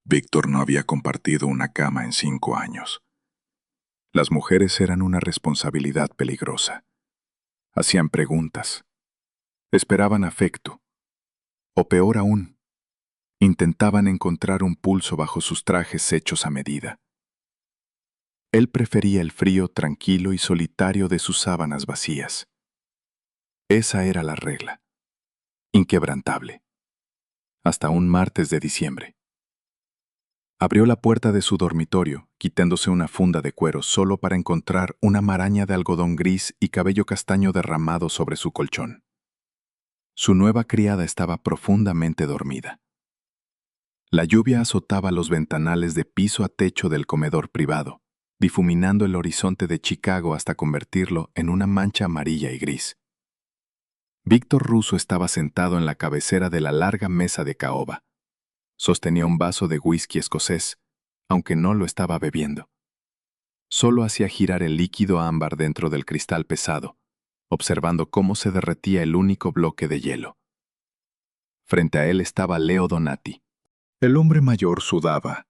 Víctor no había compartido una cama en 5 años. Las mujeres eran una responsabilidad peligrosa. Hacían preguntas, esperaban afecto, o peor aún, intentaban encontrar un pulso bajo sus trajes hechos a medida. Él prefería el frío tranquilo y solitario de sus sábanas vacías. Esa era la regla, inquebrantable, hasta un martes de diciembre. Abrió la puerta de su dormitorio, quitándose una funda de cuero solo para encontrar una maraña de algodón gris y cabello castaño derramado sobre su colchón. Su nueva criada estaba profundamente dormida. La lluvia azotaba los ventanales de piso a techo del comedor privado, difuminando el horizonte de Chicago hasta convertirlo en una mancha amarilla y gris. Víctor Russo estaba sentado en la cabecera de la larga mesa de caoba. Sostenía un vaso de whisky escocés, aunque no lo estaba bebiendo. Solo hacía girar el líquido ámbar dentro del cristal pesado, observando cómo se derretía el único bloque de hielo. Frente a él estaba Leo Donati. El hombre mayor sudaba.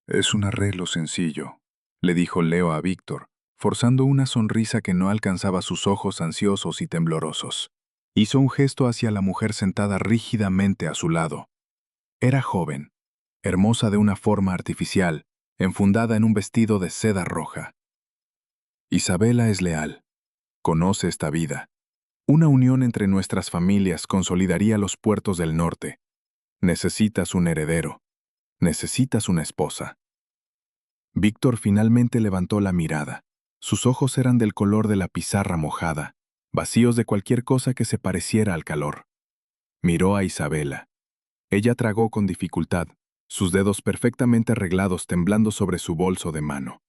«Es un arreglo sencillo», le dijo Leo a Víctor, forzando una sonrisa que no alcanzaba sus ojos ansiosos y temblorosos. Hizo un gesto hacia la mujer sentada rígidamente a su lado. Era joven, hermosa de una forma artificial, enfundada en un vestido de seda roja. Isabela es leal. Conoce esta vida. Una unión entre nuestras familias consolidaría los puertos del norte. Necesitas un heredero. Necesitas una esposa. Víctor finalmente levantó la mirada. Sus ojos eran del color de la pizarra mojada, vacíos de cualquier cosa que se pareciera al calor. Miró a Isabela. Ella tragó con dificultad, sus dedos perfectamente arreglados temblando sobre su bolso de mano.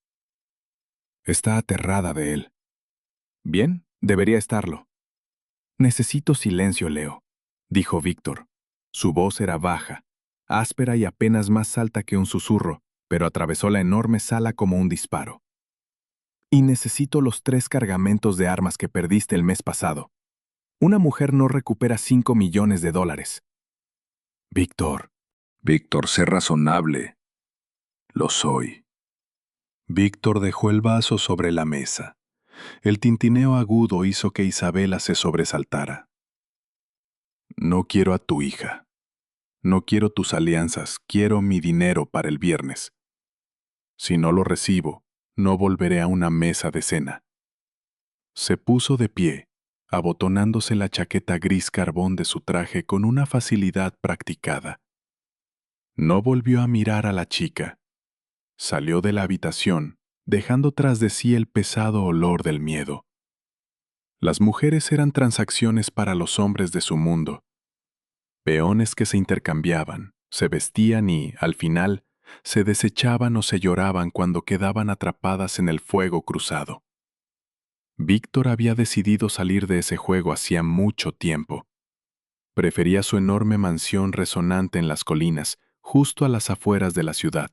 Está aterrada de él. Bien, debería estarlo. Necesito silencio, Leo, dijo Víctor. Su voz era baja, áspera y apenas más alta que un susurro, pero atravesó la enorme sala como un disparo. Y necesito los 3 cargamentos de armas que perdiste el mes pasado. Una mujer no recupera $5 millones. Víctor. Víctor, sé razonable. Lo soy. Víctor dejó el vaso sobre la mesa. El tintineo agudo hizo que Isabela se sobresaltara. No quiero a tu hija. No quiero tus alianzas, quiero mi dinero para el viernes. Si no lo recibo, no volveré a una mesa de cena. Se puso de pie, abotonándose la chaqueta gris carbón de su traje con una facilidad practicada. No volvió a mirar a la chica. Salió de la habitación, dejando tras de sí el pesado olor del miedo. Las mujeres eran transacciones para los hombres de su mundo. Peones que se intercambiaban, se vestían y, al final, se desechaban o se lloraban cuando quedaban atrapadas en el fuego cruzado. Víctor había decidido salir de ese juego hacía mucho tiempo. Prefería su enorme mansión resonante en las colinas, justo a las afueras de la ciudad.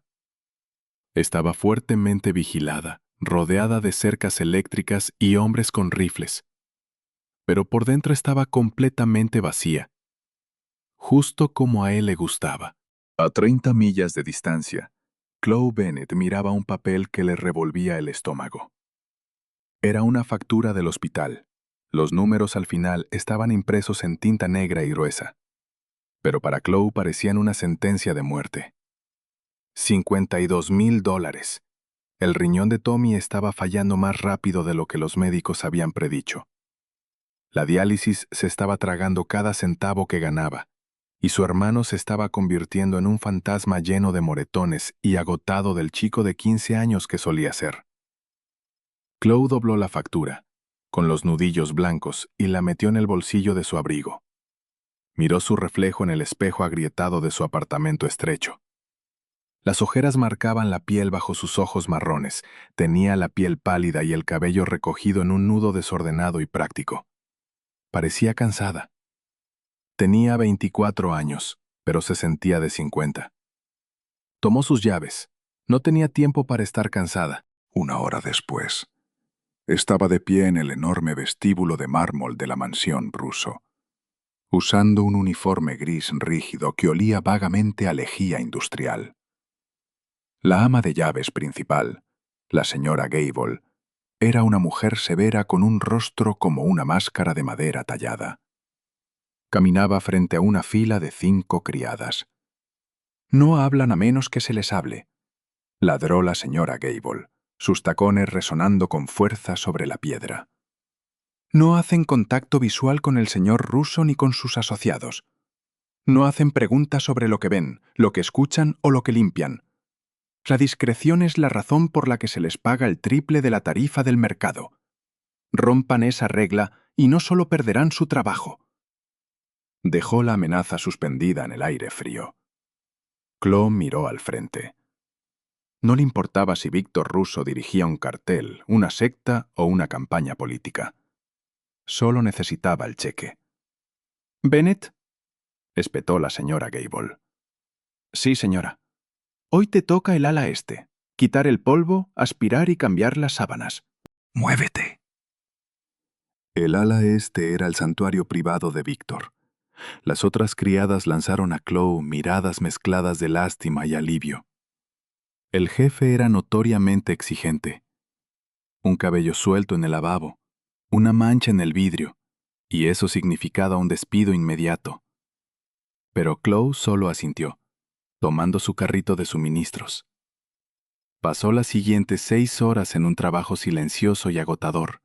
Estaba fuertemente vigilada, rodeada de cercas eléctricas y hombres con rifles. Pero por dentro estaba completamente vacía, justo como a él le gustaba. A 30 millas de distancia, Chloe Bennett miraba un papel que le revolvía el estómago. Era una factura del hospital. Los números al final estaban impresos en tinta negra y gruesa. Pero para Chloe parecían una sentencia de muerte. $52,000. El riñón de Tommy estaba fallando más rápido de lo que los médicos habían predicho. La diálisis se estaba tragando cada centavo que ganaba, y su hermano se estaba convirtiendo en un fantasma lleno de moretones y agotado del chico de 15 años que solía ser. Chloe dobló la factura, con los nudillos blancos, y la metió en el bolsillo de su abrigo. Miró su reflejo en el espejo agrietado de su apartamento estrecho. Las ojeras marcaban la piel bajo sus ojos marrones, tenía la piel pálida y el cabello recogido en un nudo desordenado y práctico. Parecía cansada. Tenía 24 años, pero se sentía de 50. Tomó sus llaves. No tenía tiempo para estar cansada. 1 hora después, estaba de pie en el enorme vestíbulo de mármol de la mansión Russo. usando un uniforme gris rígido que olía vagamente a lejía industrial. La ama de llaves principal, la señora Gable, era una mujer severa con un rostro como una máscara de madera tallada. Caminaba frente a una fila de 5 criadas. «No hablan a menos que se les hable», ladró la señora Gable, sus tacones resonando con fuerza sobre la piedra. «No hacen contacto visual con el señor Russo ni con sus asociados. No hacen preguntas sobre lo que ven, lo que escuchan o lo que limpian. La discreción es la razón por la que se les paga el triple de la tarifa del mercado. Rompan esa regla y no solo perderán su trabajo». Dejó la amenaza suspendida en el aire frío. Chloe miró al frente. No le importaba si Víctor Russo dirigía un cartel, una secta o una campaña política. Solo necesitaba el cheque. «¿Bennett?», espetó la señora Gable. «Sí, señora. Hoy te toca el ala este. Quitar el polvo, aspirar y cambiar las sábanas. Muévete». El ala este era el santuario privado de Víctor. Las otras criadas lanzaron a Chloe miradas mezcladas de lástima y alivio. El jefe era notoriamente exigente. Un cabello suelto en el lavabo, una mancha en el vidrio, y eso significaba un despido inmediato. Pero Chloe solo asintió, tomando su carrito de suministros. Pasó las siguientes 6 horas en un trabajo silencioso y agotador.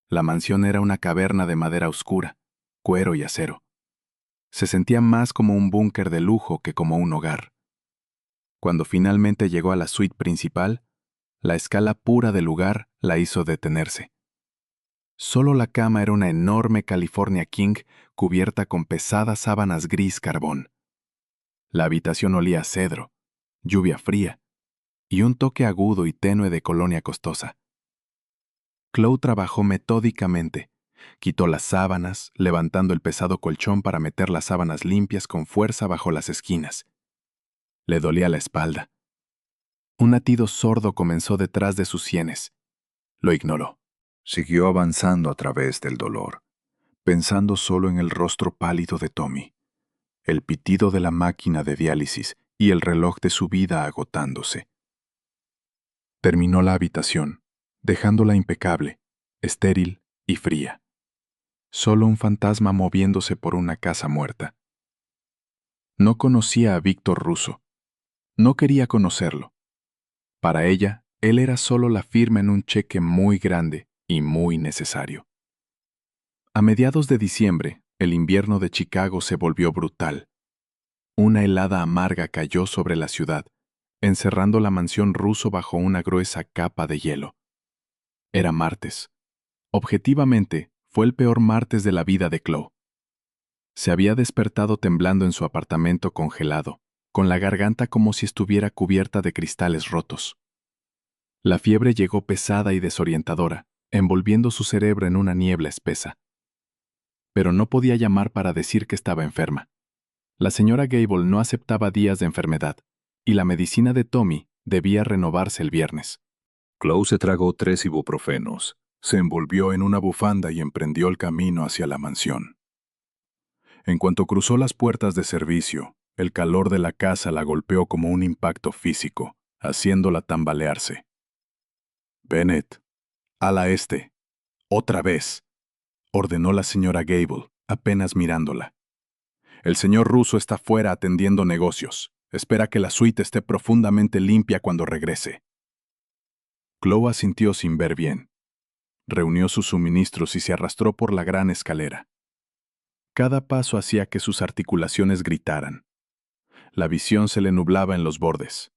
La mansión era una caverna de madera oscura, cuero y acero. Se sentía más como un búnker de lujo que como un hogar. Cuando finalmente llegó a la suite principal, la escala pura del lugar la hizo detenerse. Solo la cama era una enorme California King cubierta con pesadas sábanas gris carbón. La habitación olía a cedro, lluvia fría y un toque agudo y tenue de colonia costosa. Chloe trabajó metódicamente. Quitó las sábanas, levantando el pesado colchón para meter las sábanas limpias con fuerza bajo las esquinas. Le dolía la espalda. Un latido sordo comenzó detrás de sus sienes. Lo ignoró. Siguió avanzando a través del dolor, pensando solo en el rostro pálido de Tommy, el pitido de la máquina de diálisis y el reloj de su vida agotándose. Terminó la habitación, dejándola impecable, estéril y fría. Solo un fantasma moviéndose por una casa muerta. No conocía a Víctor Russo. No quería conocerlo. Para ella, él era solo la firma en un cheque muy grande y muy necesario. A mediados de diciembre, el invierno de Chicago se volvió brutal. Una helada amarga cayó sobre la ciudad, encerrando la mansión Russo bajo una gruesa capa de hielo. Era martes. Objetivamente, fue el peor martes de la vida de Chloe. Se había despertado temblando en su apartamento congelado, con la garganta como si estuviera cubierta de cristales rotos. La fiebre llegó pesada y desorientadora, envolviendo su cerebro en una niebla espesa. Pero no podía llamar para decir que estaba enferma. La señora Gable no aceptaba días de enfermedad, y la medicina de Tommy debía renovarse el viernes. Chloe se tragó 3 ibuprofenos, se envolvió en una bufanda y emprendió el camino hacia la mansión. En cuanto cruzó las puertas de servicio, el calor de la casa la golpeó como un impacto físico, haciéndola tambalearse. «Bennett, ala este, otra vez», ordenó la señora Gable, apenas mirándola. «El señor Russo está fuera atendiendo negocios. Espera que la suite esté profundamente limpia cuando regrese». Chloe asintió sin ver bien. Reunió sus suministros y se arrastró por la gran escalera. Cada paso hacía que sus articulaciones gritaran. La visión se le nublaba en los bordes.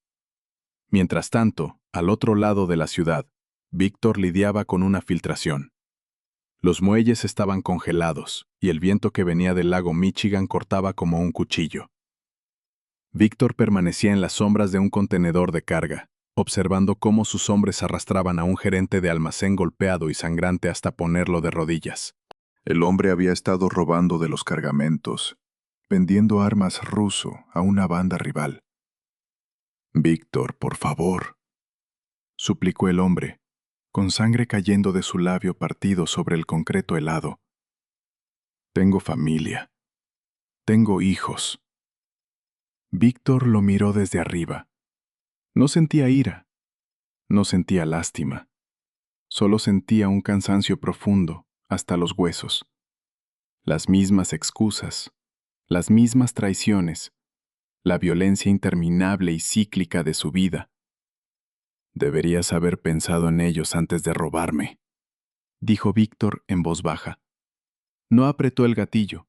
Mientras tanto, al otro lado de la ciudad, Víctor lidiaba con una filtración. Los muelles estaban congelados y el viento que venía del lago Michigan cortaba como un cuchillo. Víctor permanecía en las sombras de un contenedor de carga, observando cómo sus hombres arrastraban a un gerente de almacén golpeado y sangrante hasta ponerlo de rodillas. El hombre había estado robando de los cargamentos, vendiendo armas ruso a una banda rival. «Víctor, por favor», suplicó el hombre, con sangre cayendo de su labio partido sobre el concreto helado. «Tengo familia. tengo hijos. Víctor lo miró desde arriba. No sentía ira, no sentía lástima. Solo sentía un cansancio profundo, hasta los huesos. Las mismas excusas, las mismas traiciones, la violencia interminable y cíclica de su vida. Deberías haber pensado en ellos antes de robarme, dijo Víctor en voz baja. No apretó el gatillo,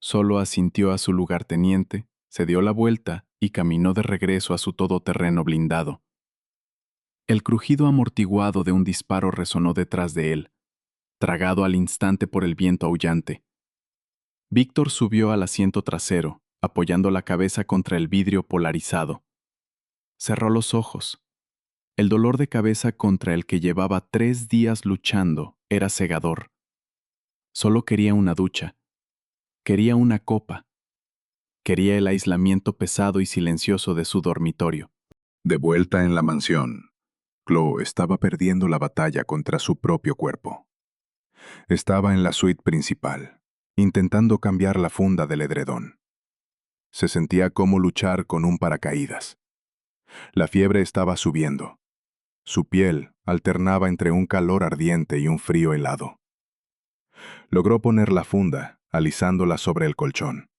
solo asintió a su lugarteniente, se dio la vuelta y caminó de regreso a su todoterreno blindado. El crujido amortiguado de un disparo resonó detrás de él, tragado al instante por el viento aullante. Víctor subió al asiento trasero, apoyando la cabeza contra el vidrio polarizado. Cerró los ojos. El dolor de cabeza contra el que llevaba 3 días luchando era cegador. Solo quería una ducha. Quería una copa. Quería el aislamiento pesado y silencioso de su dormitorio. De vuelta en la mansión, Chloe estaba perdiendo la batalla contra su propio cuerpo. Estaba en la suite principal, intentando cambiar la funda del edredón. Se sentía como luchar con un paracaídas. La fiebre estaba subiendo. Su piel alternaba entre un calor ardiente y un frío helado. Logró poner la funda, alisándola sobre el colchón.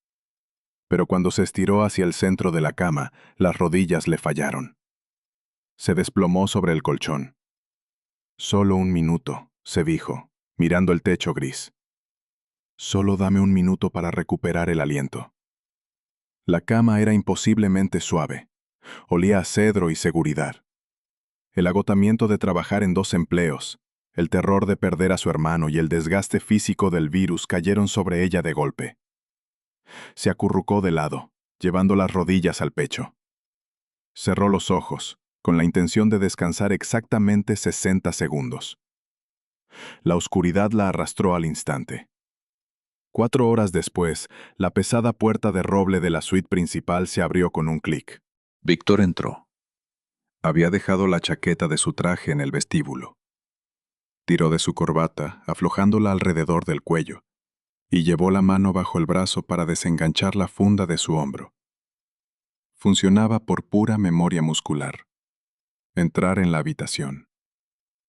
Pero cuando se estiró hacia el centro de la cama, las rodillas le fallaron. Se desplomó sobre el colchón. Solo un minuto, se dijo, mirando el techo gris. Solo dame un minuto para recuperar el aliento. La cama era imposiblemente suave. Olía a cedro y seguridad. El agotamiento de trabajar en 2 empleos, el terror de perder a su hermano y el desgaste físico del virus cayeron sobre ella de golpe. Se acurrucó de lado, llevando las rodillas al pecho. Cerró los ojos, con la intención de descansar exactamente 60 segundos. La oscuridad la arrastró al instante. 4 horas después, la pesada puerta de roble de la suite principal se abrió con un clic. Víctor entró. Había dejado la chaqueta de su traje en el vestíbulo. Tiró de su corbata, aflojándola alrededor del cuello, y llevó la mano bajo el brazo para desenganchar la funda de su hombro. Funcionaba por pura memoria muscular. Entrar en la habitación.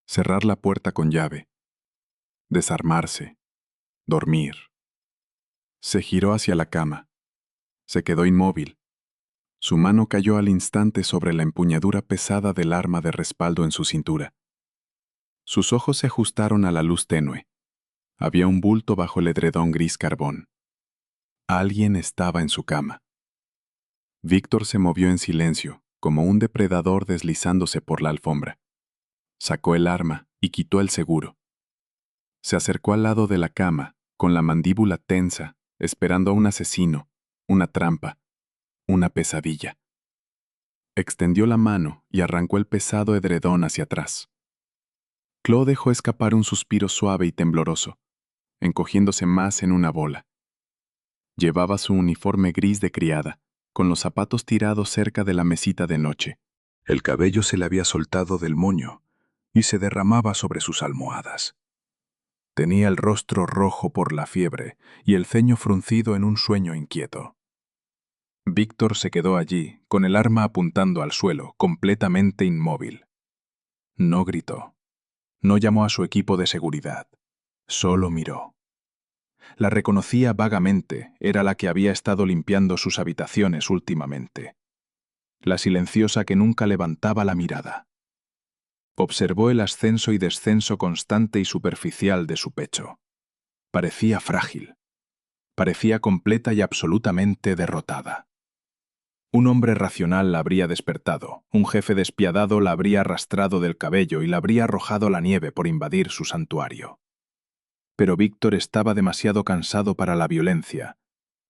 Cerrar la puerta con llave. Desarmarse. Dormir. Se giró hacia la cama. Se quedó inmóvil. Su mano cayó al instante sobre la empuñadura pesada del arma de respaldo en su cintura. Sus ojos se ajustaron a la luz tenue. Había un bulto bajo el edredón gris carbón. Alguien estaba en su cama. Víctor se movió en silencio, como un depredador deslizándose por la alfombra. Sacó el arma y quitó el seguro. Se acercó al lado de la cama, con la mandíbula tensa, esperando a un asesino, una trampa, una pesadilla. Extendió la mano y arrancó el pesado edredón hacia atrás. Chloe dejó escapar un suspiro suave y tembloroso, encogiéndose más en una bola. Llevaba su uniforme gris de criada, con los zapatos tirados cerca de la mesita de noche. El cabello se le había soltado del moño y se derramaba sobre sus almohadas. Tenía el rostro rojo por la fiebre y el ceño fruncido en un sueño inquieto. Víctor se quedó allí, con el arma apuntando al suelo, completamente inmóvil. No gritó. No llamó a su equipo de seguridad. Solo miró. La reconocía vagamente, era la que había estado limpiando sus habitaciones últimamente. La silenciosa que nunca levantaba la mirada. Observó el ascenso y descenso constante y superficial de su pecho. Parecía frágil. Parecía completa y absolutamente derrotada. Un hombre racional la habría despertado, un jefe despiadado la habría arrastrado del cabello y la habría arrojado a la nieve por invadir su santuario. Pero Víctor estaba demasiado cansado para la violencia,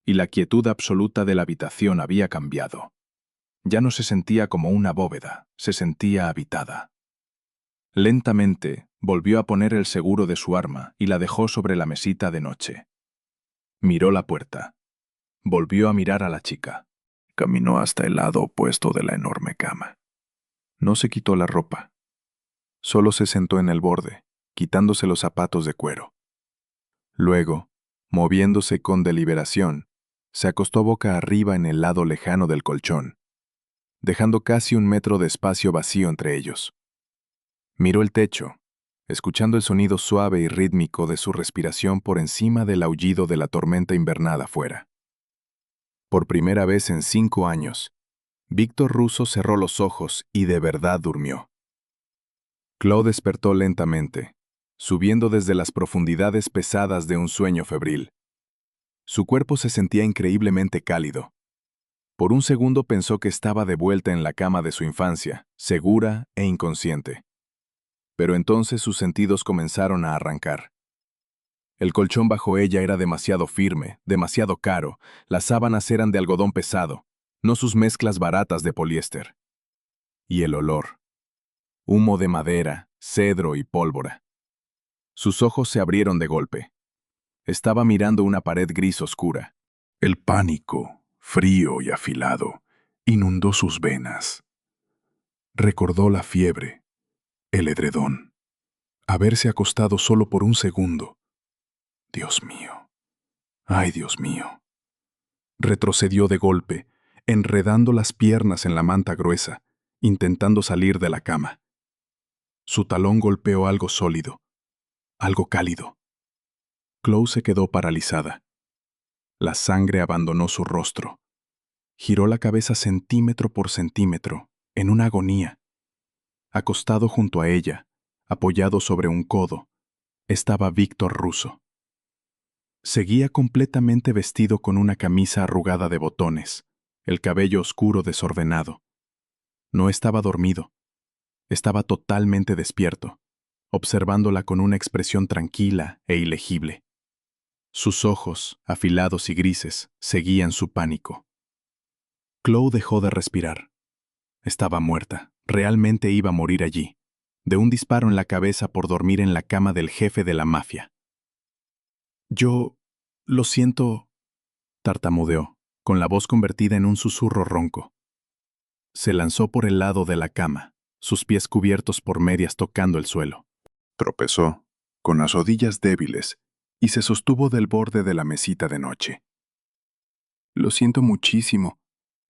y la quietud absoluta de la habitación había cambiado. Ya no se sentía como una bóveda, se sentía habitada. Lentamente, volvió a poner el seguro de su arma y la dejó sobre la mesita de noche. Miró la puerta. Volvió a mirar a la chica. Caminó hasta el lado opuesto de la enorme cama. No se quitó la ropa. Solo se sentó en el borde, quitándose los zapatos de cuero. Luego, moviéndose con deliberación, Se acostó boca arriba en el lado lejano del colchón, dejando casi 1 metro de espacio vacío entre ellos. Miró el techo, escuchando el sonido suave y rítmico de su respiración por encima del aullido de la tormenta invernal afuera. Por primera vez en 5 años, Víctor Russo cerró los ojos y de verdad durmió. Chloe despertó lentamente, subiendo desde las profundidades pesadas de un sueño febril. Su cuerpo se sentía increíblemente cálido. Por un segundo pensó que estaba de vuelta en la cama de su infancia, segura e inconsciente. Pero entonces sus sentidos comenzaron a arrancar. El colchón bajo ella era demasiado firme, demasiado caro, las sábanas eran de algodón pesado, no sus mezclas baratas de poliéster. Y el olor. Humo de madera, cedro y pólvora. Sus ojos se abrieron de golpe. Estaba mirando una pared gris oscura. El pánico, frío y afilado, inundó sus venas. Recordó la fiebre, el edredón, haberse acostado solo por un segundo. Dios mío, ay Dios mío. Retrocedió de golpe, enredando las piernas en la manta gruesa, intentando salir de la cama. Su talón golpeó algo sólido, algo cálido. Chloe se quedó paralizada. La sangre abandonó su rostro. Giró la cabeza centímetro por centímetro, en una agonía. Acostado junto a ella, apoyado sobre un codo, estaba Víctor Russo. Seguía completamente vestido con una camisa arrugada de botones, el cabello oscuro desordenado. No estaba dormido. Estaba totalmente despierto, observándola con una expresión tranquila e ilegible. Sus ojos, afilados y grises, seguían su pánico. Chloe dejó de respirar. Estaba muerta. Realmente iba a morir allí, de un disparo en la cabeza por dormir en la cama del jefe de la mafia. Yo lo siento, tartamudeó, con la voz convertida en un susurro ronco. Se lanzó por el lado de la cama, sus pies cubiertos por medias tocando el suelo. Tropezó, con las rodillas débiles, y se sostuvo del borde de la mesita de noche. Lo siento muchísimo.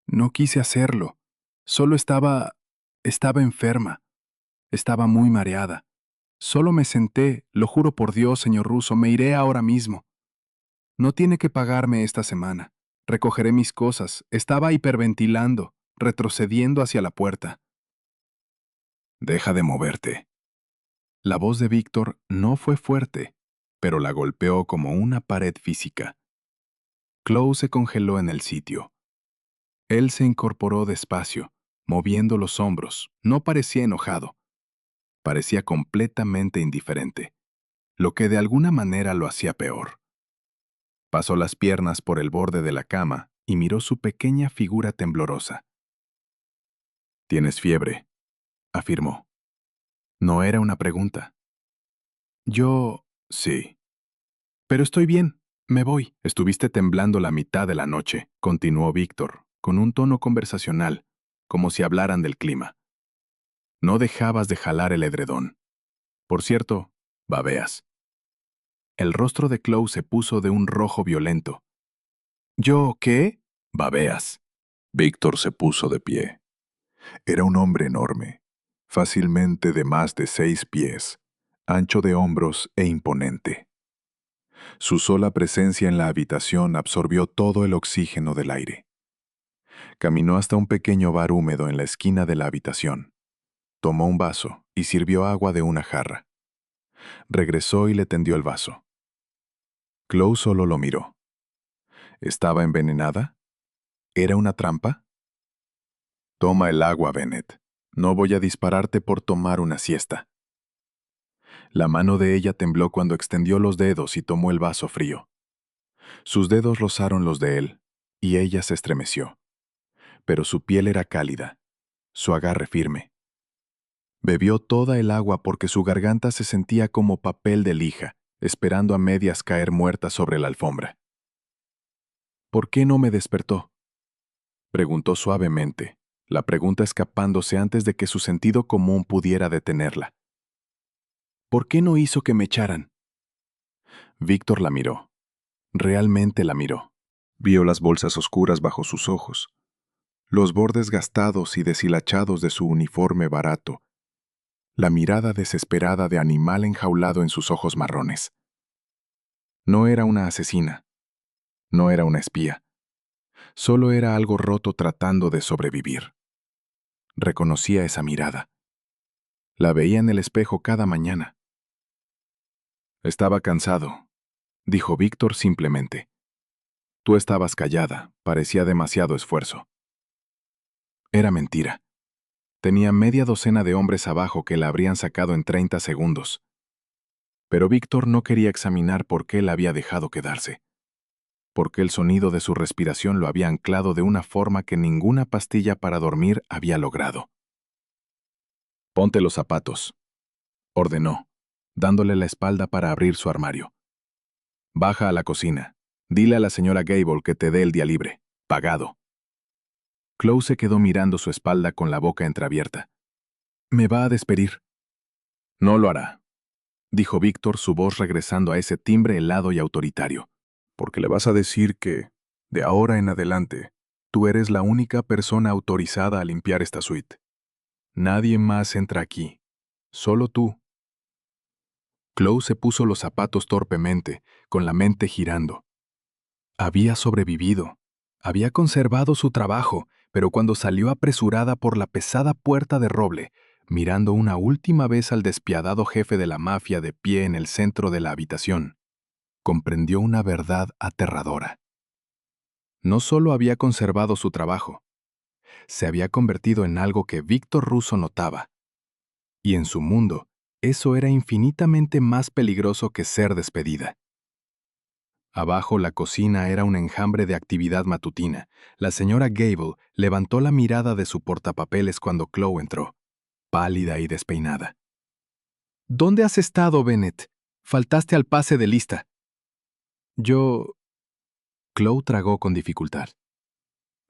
No quise hacerlo. Solo estaba enferma. Estaba muy mareada. Solo me senté, lo juro por Dios, señor Russo, me iré ahora mismo. No tiene que pagarme esta semana. Recogeré mis cosas. Estaba hiperventilando, retrocediendo hacia la puerta. Deja de moverte. La voz de Víctor no fue fuerte, pero la golpeó como una pared física. Chloe se congeló en el sitio. Él se incorporó despacio, moviendo los hombros. No parecía enojado. Parecía completamente indiferente, lo que de alguna manera lo hacía peor. Pasó las piernas por el borde de la cama y miró su pequeña figura temblorosa. «Tienes fiebre», afirmó. No era una pregunta. «Yo... sí. Pero estoy bien. Me voy». «Estuviste temblando la mitad de la noche», continuó Víctor, con un tono conversacional, como si hablaran del clima. «No dejabas de jalar el edredón. Por cierto, babeas». El rostro de Chloe se puso de un rojo violento. «¿Yo qué?» «Babeas». Víctor se puso de pie. Era un hombre enorme, fácilmente de más de 6 pies, ancho de hombros e imponente. Su sola presencia en la habitación absorbió todo el oxígeno del aire. Caminó hasta un pequeño bar húmedo en la esquina de la habitación. Tomó un vaso y sirvió agua de una jarra. Regresó y le tendió el vaso. Chloe solo lo miró. ¿Estaba envenenada? ¿Era una trampa? Toma el agua, Bennett. No voy a dispararte por tomar una siesta. La mano de ella tembló cuando extendió los dedos y tomó el vaso frío. Sus dedos rozaron los de él, y ella se estremeció. Pero su piel era cálida, su agarre firme. Bebió toda el agua porque su garganta se sentía como papel de lija, esperando a medias caer muerta sobre la alfombra. ¿Por qué no me despertó?, preguntó suavemente, la pregunta escapándose antes de que su sentido común pudiera detenerla. ¿Por qué no hizo que me echaran? Víctor la miró. Realmente la miró. Vio las bolsas oscuras bajo sus ojos, los bordes gastados y deshilachados de su uniforme barato, la mirada desesperada de animal enjaulado en sus ojos marrones. No era una asesina, no era una espía, solo era algo roto tratando de sobrevivir. Reconocía esa mirada. La veía en el espejo cada mañana. Estaba cansado, dijo Víctor simplemente. Tú estabas callada, parecía demasiado esfuerzo. Era mentira. Tenía media docena de hombres abajo que la habrían sacado en 30 segundos. Pero Víctor no quería examinar por qué la había dejado quedarse. Porque el sonido de su respiración lo había anclado de una forma que ninguna pastilla para dormir había logrado. Ponte los zapatos, ordenó, dándole la espalda para abrir su armario. Baja a la cocina. Dile a la señora Gable que te dé el día libre, pagado. Chloe se quedó mirando su espalda con la boca entreabierta. Me va a despedir. No lo hará, dijo Víctor, su voz regresando a ese timbre helado y autoritario. Porque le vas a decir que, de ahora en adelante, tú eres la única persona autorizada a limpiar esta suite. Nadie más entra aquí. Solo tú. Chloe se puso los zapatos torpemente, con la mente girando. Había sobrevivido. Había conservado su trabajo, pero cuando salió apresurada por la pesada puerta de roble, mirando una última vez al despiadado jefe de la mafia de pie en el centro de la habitación, comprendió una verdad aterradora. No solo había conservado su trabajo, se había convertido en algo que Víctor Russo notaba. Y en su mundo, eso era infinitamente más peligroso que ser despedida. Abajo la cocina era un enjambre de actividad matutina. La señora Gable levantó la mirada de su portapapeles cuando Chloe entró, pálida y despeinada. ¿Dónde has estado, Bennett? Faltaste al pase de lista. Yo... Chloe tragó con dificultad.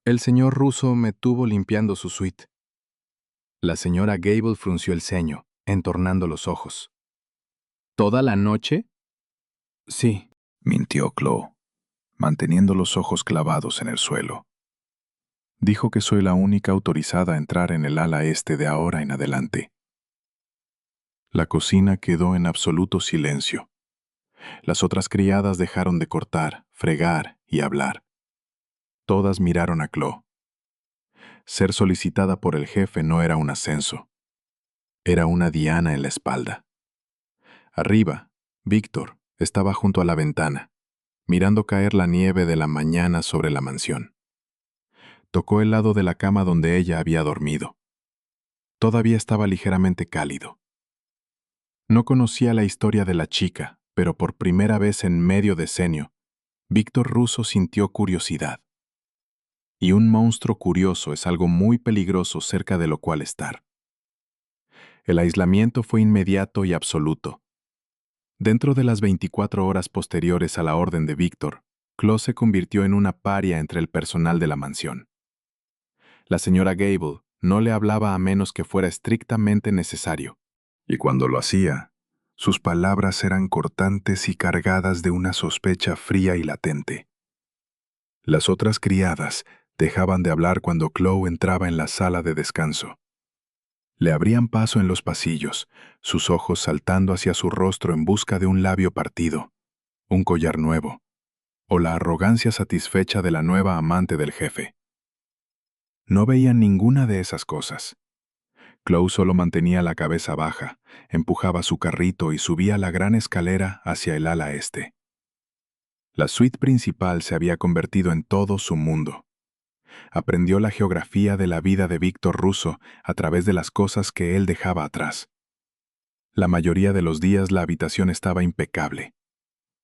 El señor Russo me tuvo limpiando su suite. La señora Gable frunció el ceño, entornando los ojos. ¿Toda la noche? Sí, mintió Chloe, manteniendo los ojos clavados en el suelo. Dijo que soy la única autorizada a entrar en el ala este de ahora en adelante. La cocina quedó en absoluto silencio. Las otras criadas dejaron de cortar, fregar y hablar. Todas miraron a Chloe. Ser solicitada por el jefe no era un ascenso. Era una diana en la espalda. Arriba, Víctor estaba junto a la ventana, mirando caer la nieve de la mañana sobre la mansión. Tocó el lado de la cama donde ella había dormido. Todavía estaba ligeramente cálido. No conocía la historia de la chica, pero por primera vez en medio decenio, Víctor Russo sintió curiosidad. Y un monstruo curioso es algo muy peligroso cerca de lo cual estar. El aislamiento fue inmediato y absoluto. Dentro de las 24 horas posteriores a la orden de Víctor, Chloe se convirtió en una paria entre el personal de la mansión. La señora Gable no le hablaba a menos que fuera estrictamente necesario. Y cuando lo hacía, sus palabras eran cortantes y cargadas de una sospecha fría y latente. Las otras criadas dejaban de hablar cuando Chloe entraba en la sala de descanso. Le abrían paso en los pasillos, sus ojos saltando hacia su rostro en busca de un labio partido, un collar nuevo, o la arrogancia satisfecha de la nueva amante del jefe. No veían ninguna de esas cosas. Chloe solo mantenía la cabeza baja, empujaba su carrito y subía la gran escalera hacia el ala este. La suite principal se había convertido en todo su mundo. Aprendió la geografía de la vida de Víctor Russo a través de las cosas que él dejaba atrás. La mayoría de los días la habitación estaba impecable,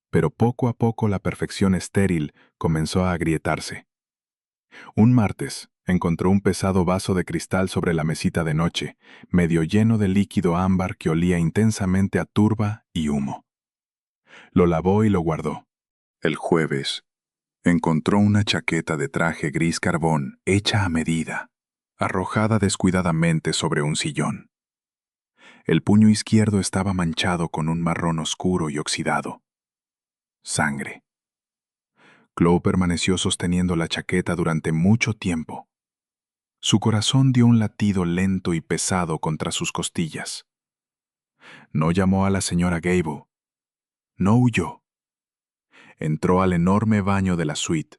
pero poco a poco la perfección estéril comenzó a agrietarse. Un martes, encontró un pesado vaso de cristal sobre la mesita de noche, medio lleno de líquido ámbar que olía intensamente a turba y humo. Lo lavó y lo guardó. El jueves, encontró una chaqueta de traje gris carbón hecha a medida, arrojada descuidadamente sobre un sillón. El puño izquierdo estaba manchado con un marrón oscuro y oxidado. Sangre. Chloe permaneció sosteniendo la chaqueta durante mucho tiempo. Su corazón dio un latido lento y pesado contra sus costillas. No llamó a la señora Gable. No huyó. Entró al enorme baño de la suite,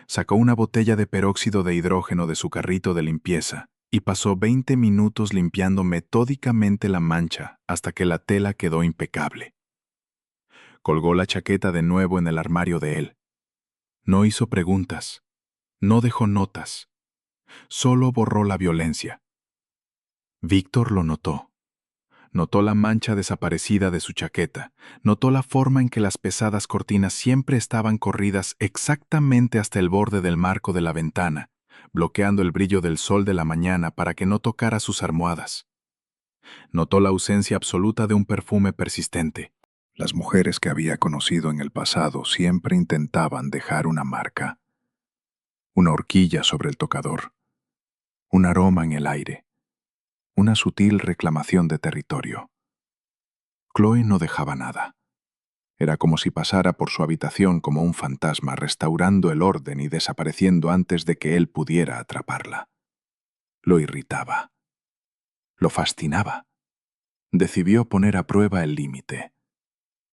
sacó una botella de peróxido de hidrógeno de su carrito de limpieza y pasó 20 minutos limpiando metódicamente la mancha hasta que la tela quedó impecable. Colgó la chaqueta de nuevo en el armario de él. No hizo preguntas, no dejó notas, solo borró la violencia. Víctor lo notó. Notó la mancha desaparecida de su chaqueta, notó la forma en que las pesadas cortinas siempre estaban corridas exactamente hasta el borde del marco de la ventana, bloqueando el brillo del sol de la mañana para que no tocara sus almohadas. Notó la ausencia absoluta de un perfume persistente. Las mujeres que había conocido en el pasado siempre intentaban dejar una marca, una horquilla sobre el tocador, un aroma en el aire, una sutil reclamación de territorio. Chloe no dejaba nada. Era como si pasara por su habitación como un fantasma, restaurando el orden y desapareciendo antes de que él pudiera atraparla. Lo irritaba. Lo fascinaba. Decidió poner a prueba el límite.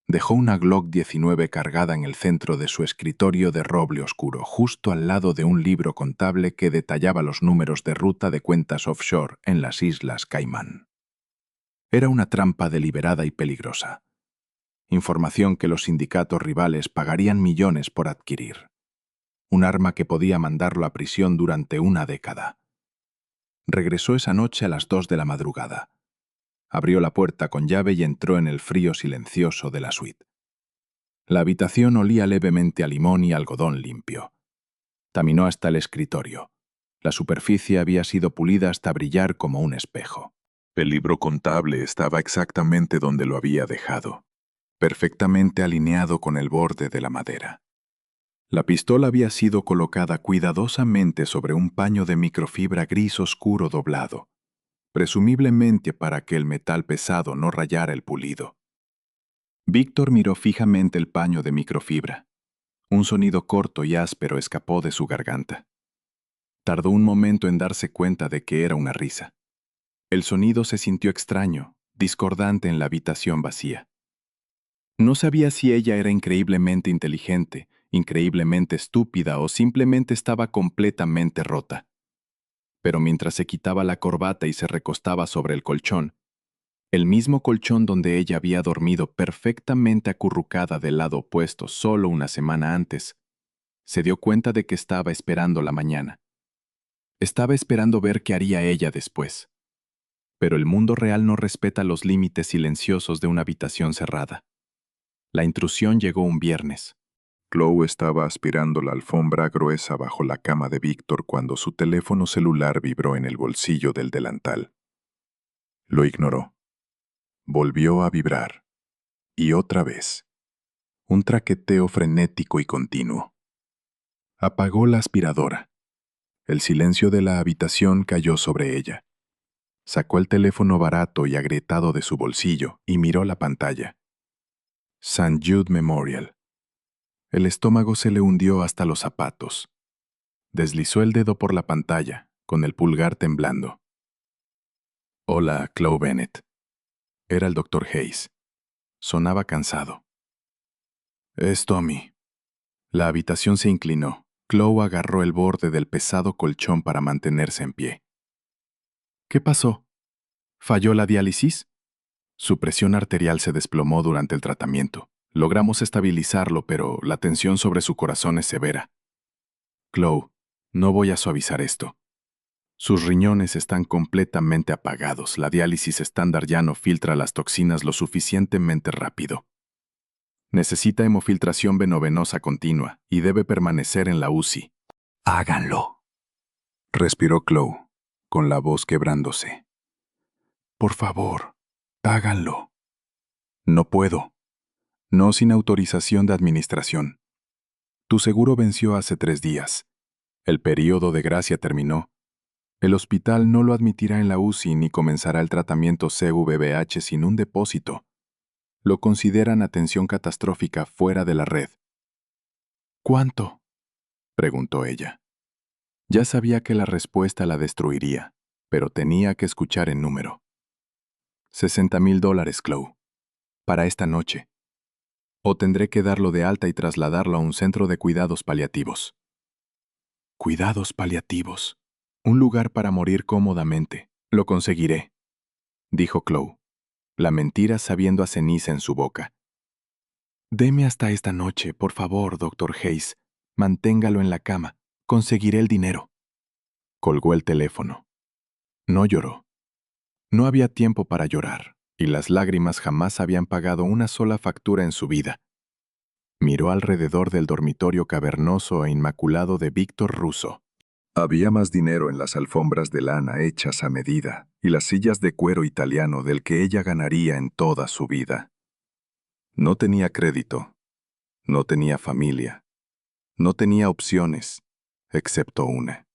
Dejó una Glock 19 cargada en el centro de su escritorio de roble oscuro, justo al lado de un libro contable que detallaba los números de ruta de cuentas offshore en las Islas Caimán. Era una trampa deliberada y peligrosa. Información que los sindicatos rivales pagarían millones por adquirir. Un arma que podía mandarlo a prisión durante una década. Regresó esa noche a las 2 de la madrugada. Abrió la puerta con llave y entró en el frío silencioso de la suite. La habitación olía levemente a limón y algodón limpio. Caminó hasta el escritorio. La superficie había sido pulida hasta brillar como un espejo. El libro contable estaba exactamente donde lo había dejado, perfectamente alineado con el borde de la madera. La pistola había sido colocada cuidadosamente sobre un paño de microfibra gris oscuro doblado, presumiblemente para que el metal pesado no rayara el pulido. Víctor miró fijamente el paño de microfibra. Un sonido corto y áspero escapó de su garganta. Tardó un momento en darse cuenta de que era una risa. El sonido se sintió extraño, discordante en la habitación vacía. No sabía si ella era increíblemente inteligente, increíblemente estúpida o simplemente estaba completamente rota. Pero mientras se quitaba la corbata y se recostaba sobre el colchón, el mismo colchón donde ella había dormido perfectamente acurrucada del lado opuesto solo una semana antes, se dio cuenta de que estaba esperando la mañana. Estaba esperando ver qué haría ella después. Pero el mundo real no respeta los límites silenciosos de una habitación cerrada. La intrusión llegó un viernes. Chloe estaba aspirando la alfombra gruesa bajo la cama de Víctor cuando su teléfono celular vibró en el bolsillo del delantal. Lo ignoró. Volvió a vibrar. Y otra vez. Un traqueteo frenético y continuo. Apagó la aspiradora. El silencio de la habitación cayó sobre ella. Sacó el teléfono barato y agrietado de su bolsillo y miró la pantalla. St. Jude Memorial. El estómago se le hundió hasta los zapatos. Deslizó el dedo por la pantalla, con el pulgar temblando. Hola, Chloe Bennett. Era el Dr. Hayes. Sonaba cansado. Es Tommy. La habitación se inclinó. Chloe agarró el borde del pesado colchón para mantenerse en pie. ¿Qué pasó? ¿Falló la diálisis? Su presión arterial se desplomó durante el tratamiento. Logramos estabilizarlo, pero la tensión sobre su corazón es severa. Chloe, no voy a suavizar esto. Sus riñones están completamente apagados. La diálisis estándar ya no filtra las toxinas lo suficientemente rápido. Necesita hemofiltración venovenosa continua y debe permanecer en la UCI. Háganlo. Respiró Chloe, con la voz quebrándose. Por favor, háganlo. No puedo. No sin autorización de administración. Tu seguro venció hace 3 días. El período de gracia terminó. El hospital no lo admitirá en la UCI ni comenzará el tratamiento CVVH sin un depósito. Lo consideran atención catastrófica fuera de la red. ¿Cuánto? preguntó ella. Ya sabía que la respuesta la destruiría, pero tenía que escuchar el número. $60,000, Chloe. Para esta noche. O tendré que darlo de alta y trasladarlo a un centro de cuidados paliativos. Cuidados paliativos. Un lugar para morir cómodamente. Lo conseguiré, dijo Chloe, la mentira sabiendo a ceniza en su boca. Deme hasta esta noche, por favor, Dr. Hayes. Manténgalo en la cama. Conseguiré el dinero. Colgó el teléfono. No lloró. No había tiempo para llorar, y las lágrimas jamás habían pagado una sola factura en su vida. Miró alrededor del dormitorio cavernoso e inmaculado de Víctor Russo. Había más dinero en las alfombras de lana hechas a medida y las sillas de cuero italiano del que ella ganaría en toda su vida. No tenía crédito, no tenía familia, no tenía opciones, excepto una.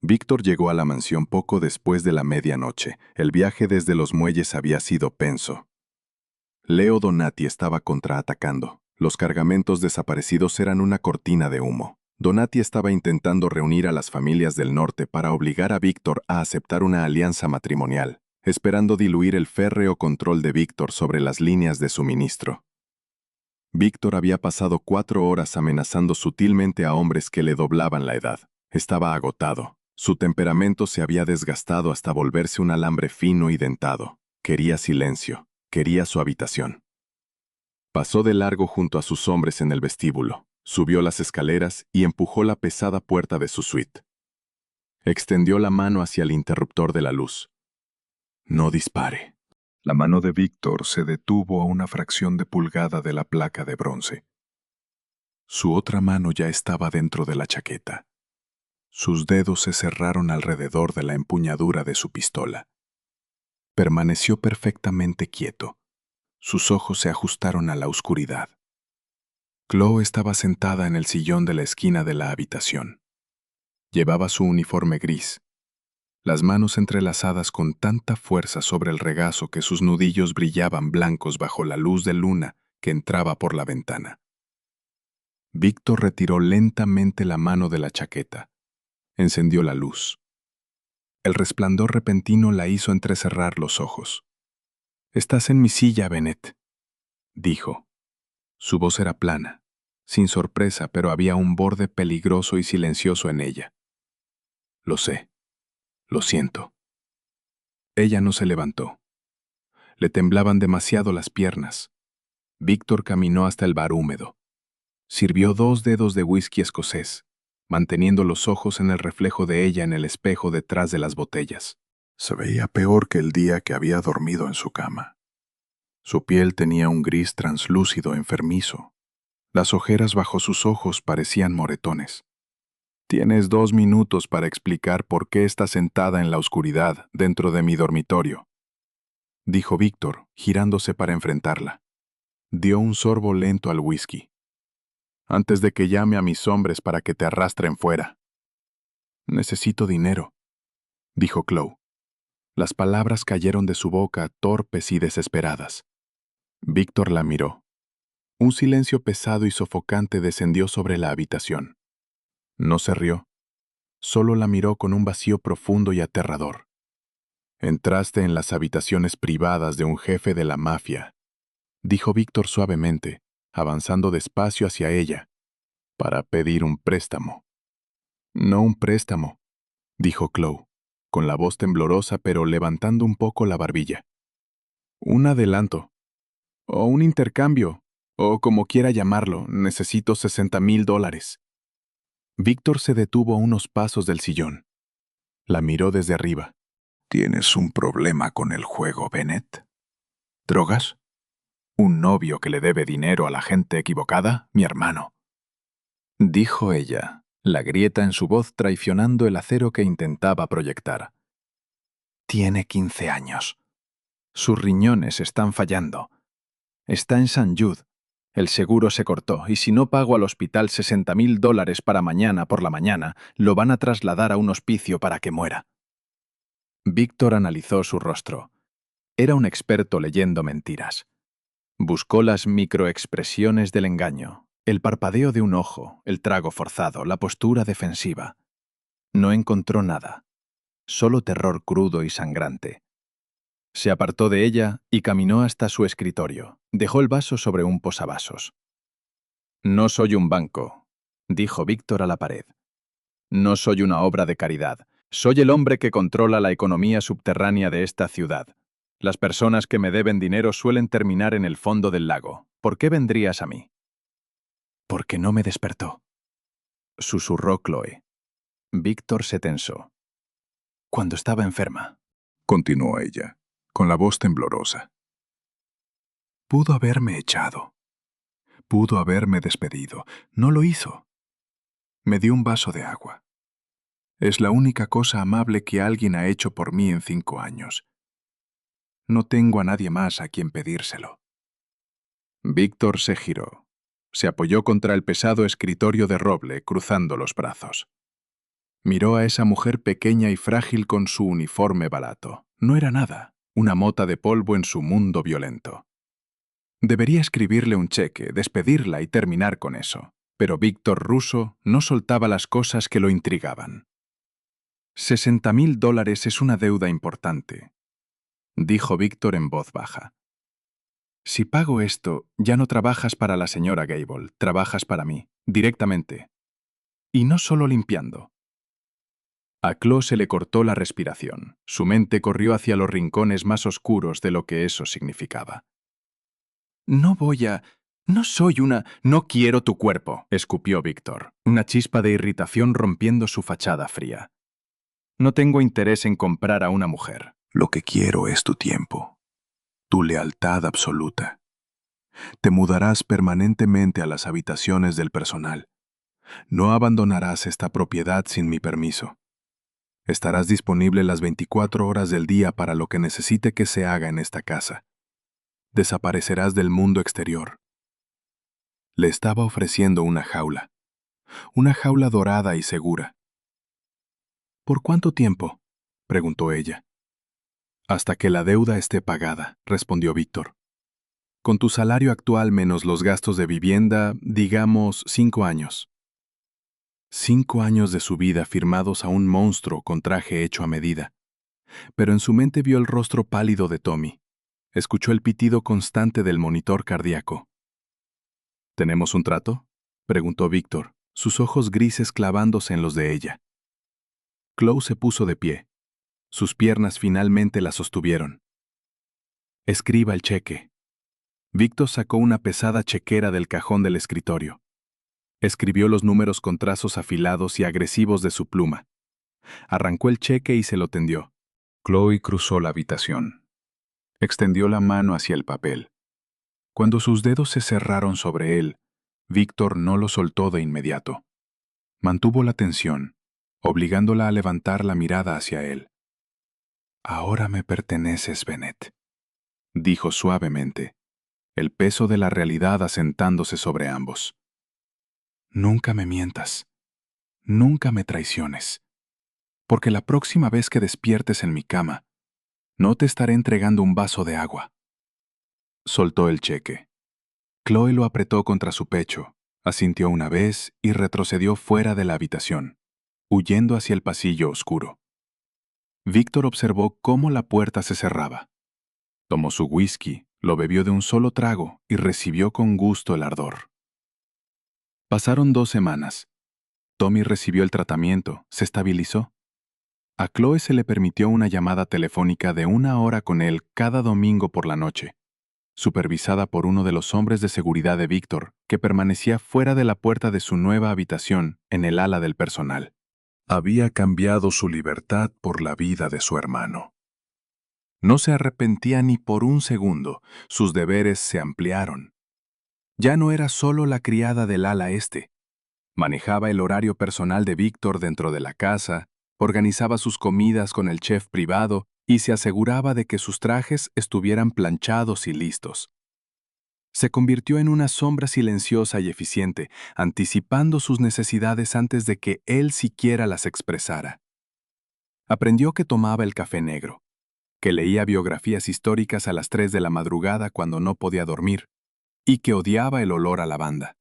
Víctor llegó a la mansión poco después de la medianoche. El viaje desde los muelles había sido penso. Leo Donati estaba contraatacando. Los cargamentos desaparecidos eran una cortina de humo. Donati estaba intentando reunir a las familias del norte para obligar a Víctor a aceptar una alianza matrimonial, esperando diluir el férreo control de Víctor sobre las líneas de suministro. Víctor había pasado 4 horas amenazando sutilmente a hombres que le doblaban la edad. Estaba agotado. Su temperamento se había desgastado hasta volverse un alambre fino y dentado. Quería silencio. Quería su habitación. Pasó de largo junto a sus hombres en el vestíbulo, subió las escaleras y empujó la pesada puerta de su suite. Extendió la mano hacia el interruptor de la luz. No dispare. La mano de Víctor se detuvo a una fracción de pulgada de la placa de bronce. Su otra mano ya estaba dentro de la chaqueta. Sus dedos se cerraron alrededor de la empuñadura de su pistola. Permaneció perfectamente quieto. Sus ojos se ajustaron a la oscuridad. Chloe estaba sentada en el sillón de la esquina de la habitación. Llevaba su uniforme gris, las manos entrelazadas con tanta fuerza sobre el regazo que sus nudillos brillaban blancos bajo la luz de luna que entraba por la ventana. Víctor retiró lentamente la mano de la chaqueta. Encendió la luz. El resplandor repentino la hizo entrecerrar los ojos. «Estás en mi silla, Bennett», dijo. Su voz era plana, sin sorpresa, pero había un borde peligroso y silencioso en ella. Lo sé. Lo siento. Ella no se levantó. Le temblaban demasiado las piernas. Víctor caminó hasta el bar húmedo. Sirvió 2 dedos de whisky escocés, manteniendo los ojos en el reflejo de ella en el espejo detrás de las botellas. Se veía peor que el día que había dormido en su cama. Su piel tenía un gris translúcido enfermizo. Las ojeras bajo sus ojos parecían moretones. Tienes 2 minutos para explicar por qué estás sentada en la oscuridad dentro de mi dormitorio, dijo Víctor, girándose para enfrentarla. Dio un sorbo lento al whisky. Antes de que llame a mis hombres para que te arrastren fuera. Necesito dinero, dijo Chloe. Las palabras cayeron de su boca torpes y desesperadas. Víctor la miró. Un silencio pesado y sofocante descendió sobre la habitación. No se rió. Solo la miró con un vacío profundo y aterrador. Entraste en las habitaciones privadas de un jefe de la mafia, dijo Víctor suavemente, avanzando despacio hacia ella, para pedir un préstamo. No un préstamo, dijo Chloe, con la voz temblorosa pero levantando un poco la barbilla. Un adelanto, o un intercambio, o como quiera llamarlo, necesito $60,000. Víctor se detuvo a unos pasos del sillón. La miró desde arriba. ¿Tienes un problema con el juego, Bennett? ¿Drogas? ¿Un novio que le debe dinero a la gente equivocada, mi hermano? Dijo ella, la grieta en su voz traicionando el acero que intentaba proyectar. Tiene 15 años. Sus riñones están fallando. Está en St. Jude. El seguro se cortó y si no pago al hospital $60,000 para mañana por la mañana, lo van a trasladar a un hospicio para que muera. Víctor analizó su rostro. Era un experto leyendo mentiras. Buscó las microexpresiones del engaño, El parpadeo de un ojo, el trago forzado, la postura defensiva. No encontró nada, solo terror crudo y sangrante. Se apartó de ella y caminó hasta su escritorio. Dejó el vaso sobre un posavasos. «No soy un banco», dijo Víctor a la pared. «No soy una obra de caridad. Soy el hombre que controla la economía subterránea de esta ciudad. Las personas que me deben dinero suelen terminar en el fondo del lago. ¿Por qué vendrías a mí?» «Porque no me despertó», susurró Chloe. Víctor se tensó. «Cuando estaba enferma», continuó ella, con la voz temblorosa. Pudo haberme echado. Pudo haberme despedido. No lo hizo. Me dio un vaso de agua. Es la única cosa amable que alguien ha hecho por mí en 5 años. No tengo a nadie más a quien pedírselo. Víctor se giró. Se apoyó contra el pesado escritorio de roble, cruzando los brazos. Miró a esa mujer pequeña y frágil con su uniforme barato. No era nada, una mota de polvo en su mundo violento. Debería escribirle un cheque, despedirla y terminar con eso. Pero Víctor Russo no soltaba las cosas que lo intrigaban. $60,000 es una deuda importante, dijo Víctor en voz baja. Si pago esto, ya no trabajas para la señora Gable, trabajas para mí, directamente. Y no solo limpiando. A Chloe se le cortó la respiración. Su mente corrió hacia los rincones más oscuros de lo que eso significaba. No soy una... No quiero tu cuerpo, escupió Víctor, una chispa de irritación rompiendo su fachada fría. No tengo interés en comprar a una mujer. Lo que quiero es tu tiempo, tu lealtad absoluta. Te mudarás permanentemente a las habitaciones del personal. No abandonarás esta propiedad sin mi permiso. Estarás disponible las 24 horas del día para lo que necesite que se haga en esta casa. Desaparecerás del mundo exterior. Le estaba ofreciendo una jaula dorada y segura. ¿Por cuánto tiempo?, preguntó ella. Hasta que la deuda esté pagada, respondió Víctor. Con tu salario actual menos los gastos de vivienda, digamos 5 años. 5 años de su vida firmados a un monstruo con traje hecho a medida. Pero en su mente vio el rostro pálido de Tommy. Escuchó el pitido constante del monitor cardíaco. ¿Tenemos un trato?, preguntó Víctor, sus ojos grises clavándose en los de ella. Chloe se puso de pie. Sus piernas finalmente la sostuvieron. Escriba el cheque. Víctor sacó una pesada chequera del cajón del escritorio. Escribió los números con trazos afilados y agresivos de su pluma. Arrancó el cheque y se lo tendió. Chloe cruzó la habitación. Extendió la mano hacia el papel. Cuando sus dedos se cerraron sobre él, Víctor no lo soltó de inmediato. Mantuvo la tensión, obligándola a levantar la mirada hacia él. «Ahora me perteneces, Bennett», dijo suavemente, el peso de la realidad asentándose sobre ambos. «Nunca me mientas, nunca me traiciones, porque la próxima vez que despiertes en mi cama, no te estaré entregando un vaso de agua». Soltó el cheque. Chloe lo apretó contra su pecho, asintió una vez y retrocedió fuera de la habitación, huyendo hacia el pasillo oscuro. Víctor observó cómo la puerta se cerraba. Tomó su whisky, lo bebió de un solo trago y recibió con gusto el ardor. Pasaron 2 semanas. Tommy recibió el tratamiento, se estabilizó. A Chloe se le permitió una llamada telefónica de 1 hora con él cada domingo por la noche, supervisada por uno de los hombres de seguridad de Víctor, que permanecía fuera de la puerta de su nueva habitación, en el ala del personal. Había cambiado su libertad por la vida de su hermano. No se arrepentía ni por un segundo, sus deberes se ampliaron. Ya no era solo la criada del ala este. Manejaba el horario personal de Víctor dentro de la casa, organizaba sus comidas con el chef privado y se aseguraba de que sus trajes estuvieran planchados y listos. Se convirtió en una sombra silenciosa y eficiente, anticipando sus necesidades antes de que él siquiera las expresara. Aprendió que tomaba el café negro, que leía biografías históricas a las 3 de la madrugada cuando no podía dormir, y que odiaba el olor a lavanda.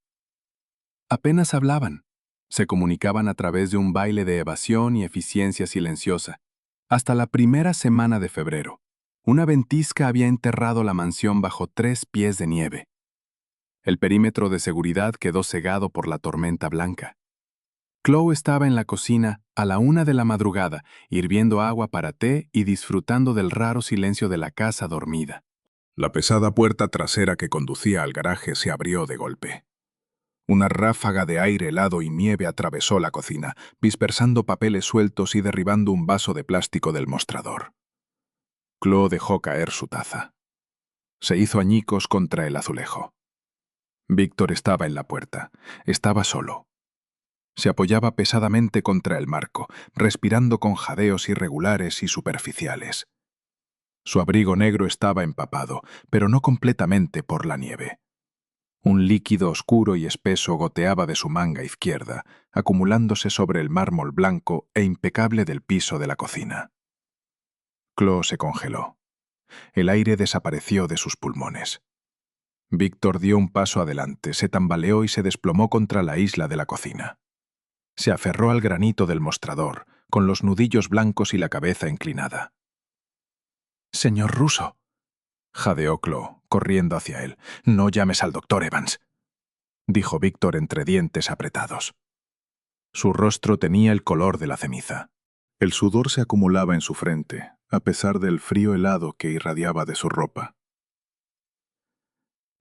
Apenas hablaban. Se comunicaban a través de un baile de evasión y eficiencia silenciosa. Hasta la primera semana de febrero, una ventisca había enterrado la mansión bajo 3 pies de nieve. El perímetro de seguridad quedó cegado por la tormenta blanca. Chloe estaba en la cocina a la 1 de la madrugada, hirviendo agua para té y disfrutando del raro silencio de la casa dormida. La pesada puerta trasera que conducía al garaje se abrió de golpe. Una ráfaga de aire helado y nieve atravesó la cocina, dispersando papeles sueltos y derribando un vaso de plástico del mostrador. Chloe dejó caer su taza. Se hizo añicos contra el azulejo. Víctor estaba en la puerta. Estaba solo. Se apoyaba pesadamente contra el marco, respirando con jadeos irregulares y superficiales. Su abrigo negro estaba empapado, pero no completamente por la nieve. Un líquido oscuro y espeso goteaba de su manga izquierda, acumulándose sobre el mármol blanco e impecable del piso de la cocina. Chloe se congeló. El aire desapareció de sus pulmones. Víctor dio un paso adelante, se tambaleó y se desplomó contra la isla de la cocina. Se aferró al granito del mostrador, con los nudillos blancos y la cabeza inclinada. «Señor Russo», jadeó Chloe, corriendo hacia él. «No llames al doctor Evans», dijo Víctor entre dientes apretados. Su rostro tenía el color de la ceniza. El sudor se acumulaba en su frente, a pesar del frío helado que irradiaba de su ropa.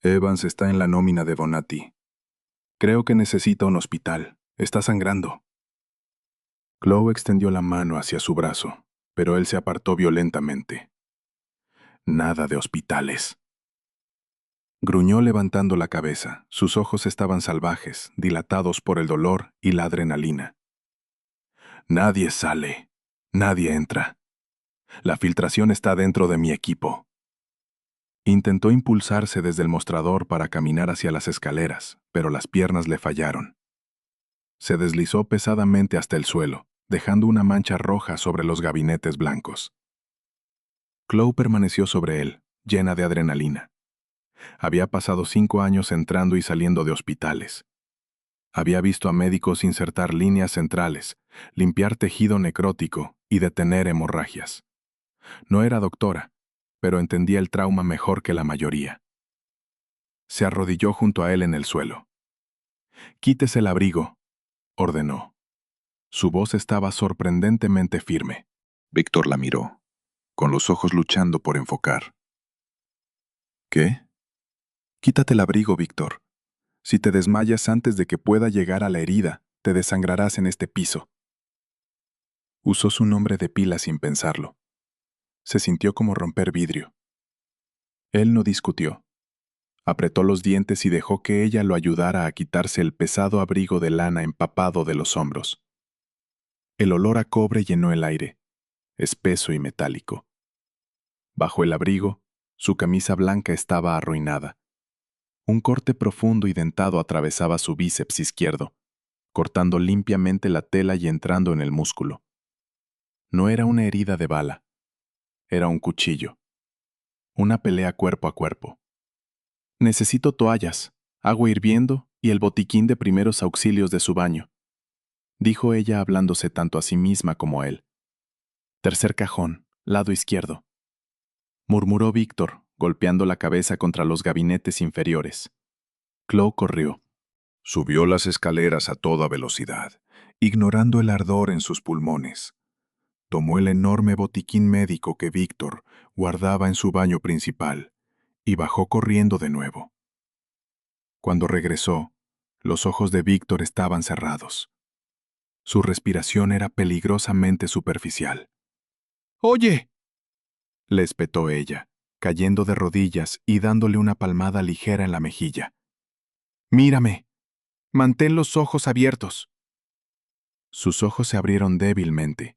«Evans está en la nómina de Bonatti. Creo que necesita un hospital. Está sangrando». Chloe extendió la mano hacia su brazo, pero él se apartó violentamente. «Nada de hospitales». Gruñó levantando la cabeza. Sus ojos estaban salvajes, dilatados por el dolor y la adrenalina. «Nadie sale. Nadie entra. La filtración está dentro de mi equipo». Intentó impulsarse desde el mostrador para caminar hacia las escaleras, pero las piernas le fallaron. Se deslizó pesadamente hasta el suelo, dejando una mancha roja sobre los gabinetes blancos. Chloe permaneció sobre él, llena de adrenalina. Había pasado 5 años entrando y saliendo de hospitales. Había visto a médicos insertar líneas centrales, limpiar tejido necrótico y detener hemorragias. No era doctora, pero entendía el trauma mejor que la mayoría. Se arrodilló junto a él en el suelo. «Quítese el abrigo», ordenó. Su voz estaba sorprendentemente firme. Víctor la miró, con los ojos luchando por enfocar. «¿Qué?» «Quítate el abrigo, Víctor. Si te desmayas antes de que pueda llegar a la herida, te desangrarás en este piso». Usó su nombre de pila sin pensarlo. Se sintió como romper vidrio. Él no discutió. Apretó los dientes y dejó que ella lo ayudara a quitarse el pesado abrigo de lana empapado de los hombros. El olor a cobre llenó el aire, espeso y metálico. Bajo el abrigo, su camisa blanca estaba arruinada. Un corte profundo y dentado atravesaba su bíceps izquierdo, cortando limpiamente la tela y entrando en el músculo. No era una herida de bala. Era un cuchillo. Una pelea cuerpo a cuerpo. «Necesito toallas, agua hirviendo y el botiquín de primeros auxilios de su baño», dijo ella hablándose tanto a sí misma como a él. «Tercer cajón, lado izquierdo», murmuró Víctor, golpeando la cabeza contra los gabinetes inferiores. Chloe corrió. Subió las escaleras a toda velocidad, ignorando el ardor en sus pulmones. Tomó el enorme botiquín médico que Víctor guardaba en su baño principal y bajó corriendo de nuevo. Cuando regresó, los ojos de Víctor estaban cerrados. Su respiración era peligrosamente superficial. «¡Oye!», le espetó ella, cayendo de rodillas y dándole una palmada ligera en la mejilla. «Mírame. Mantén los ojos abiertos». Sus ojos se abrieron débilmente.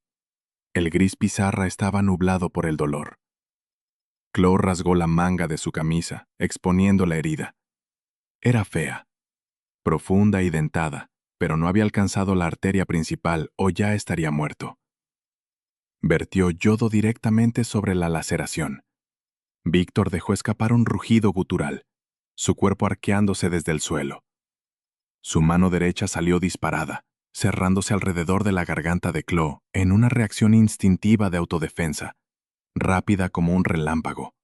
El gris pizarra estaba nublado por el dolor. Chloe rasgó la manga de su camisa, exponiendo la herida. Era fea, profunda y dentada, pero no había alcanzado la arteria principal o ya estaría muerto. Vertió yodo directamente sobre la laceración. Víctor dejó escapar un rugido gutural, su cuerpo arqueándose desde el suelo. Su mano derecha salió disparada, cerrándose alrededor de la garganta de Chloe en una reacción instintiva de autodefensa, rápida como un relámpago.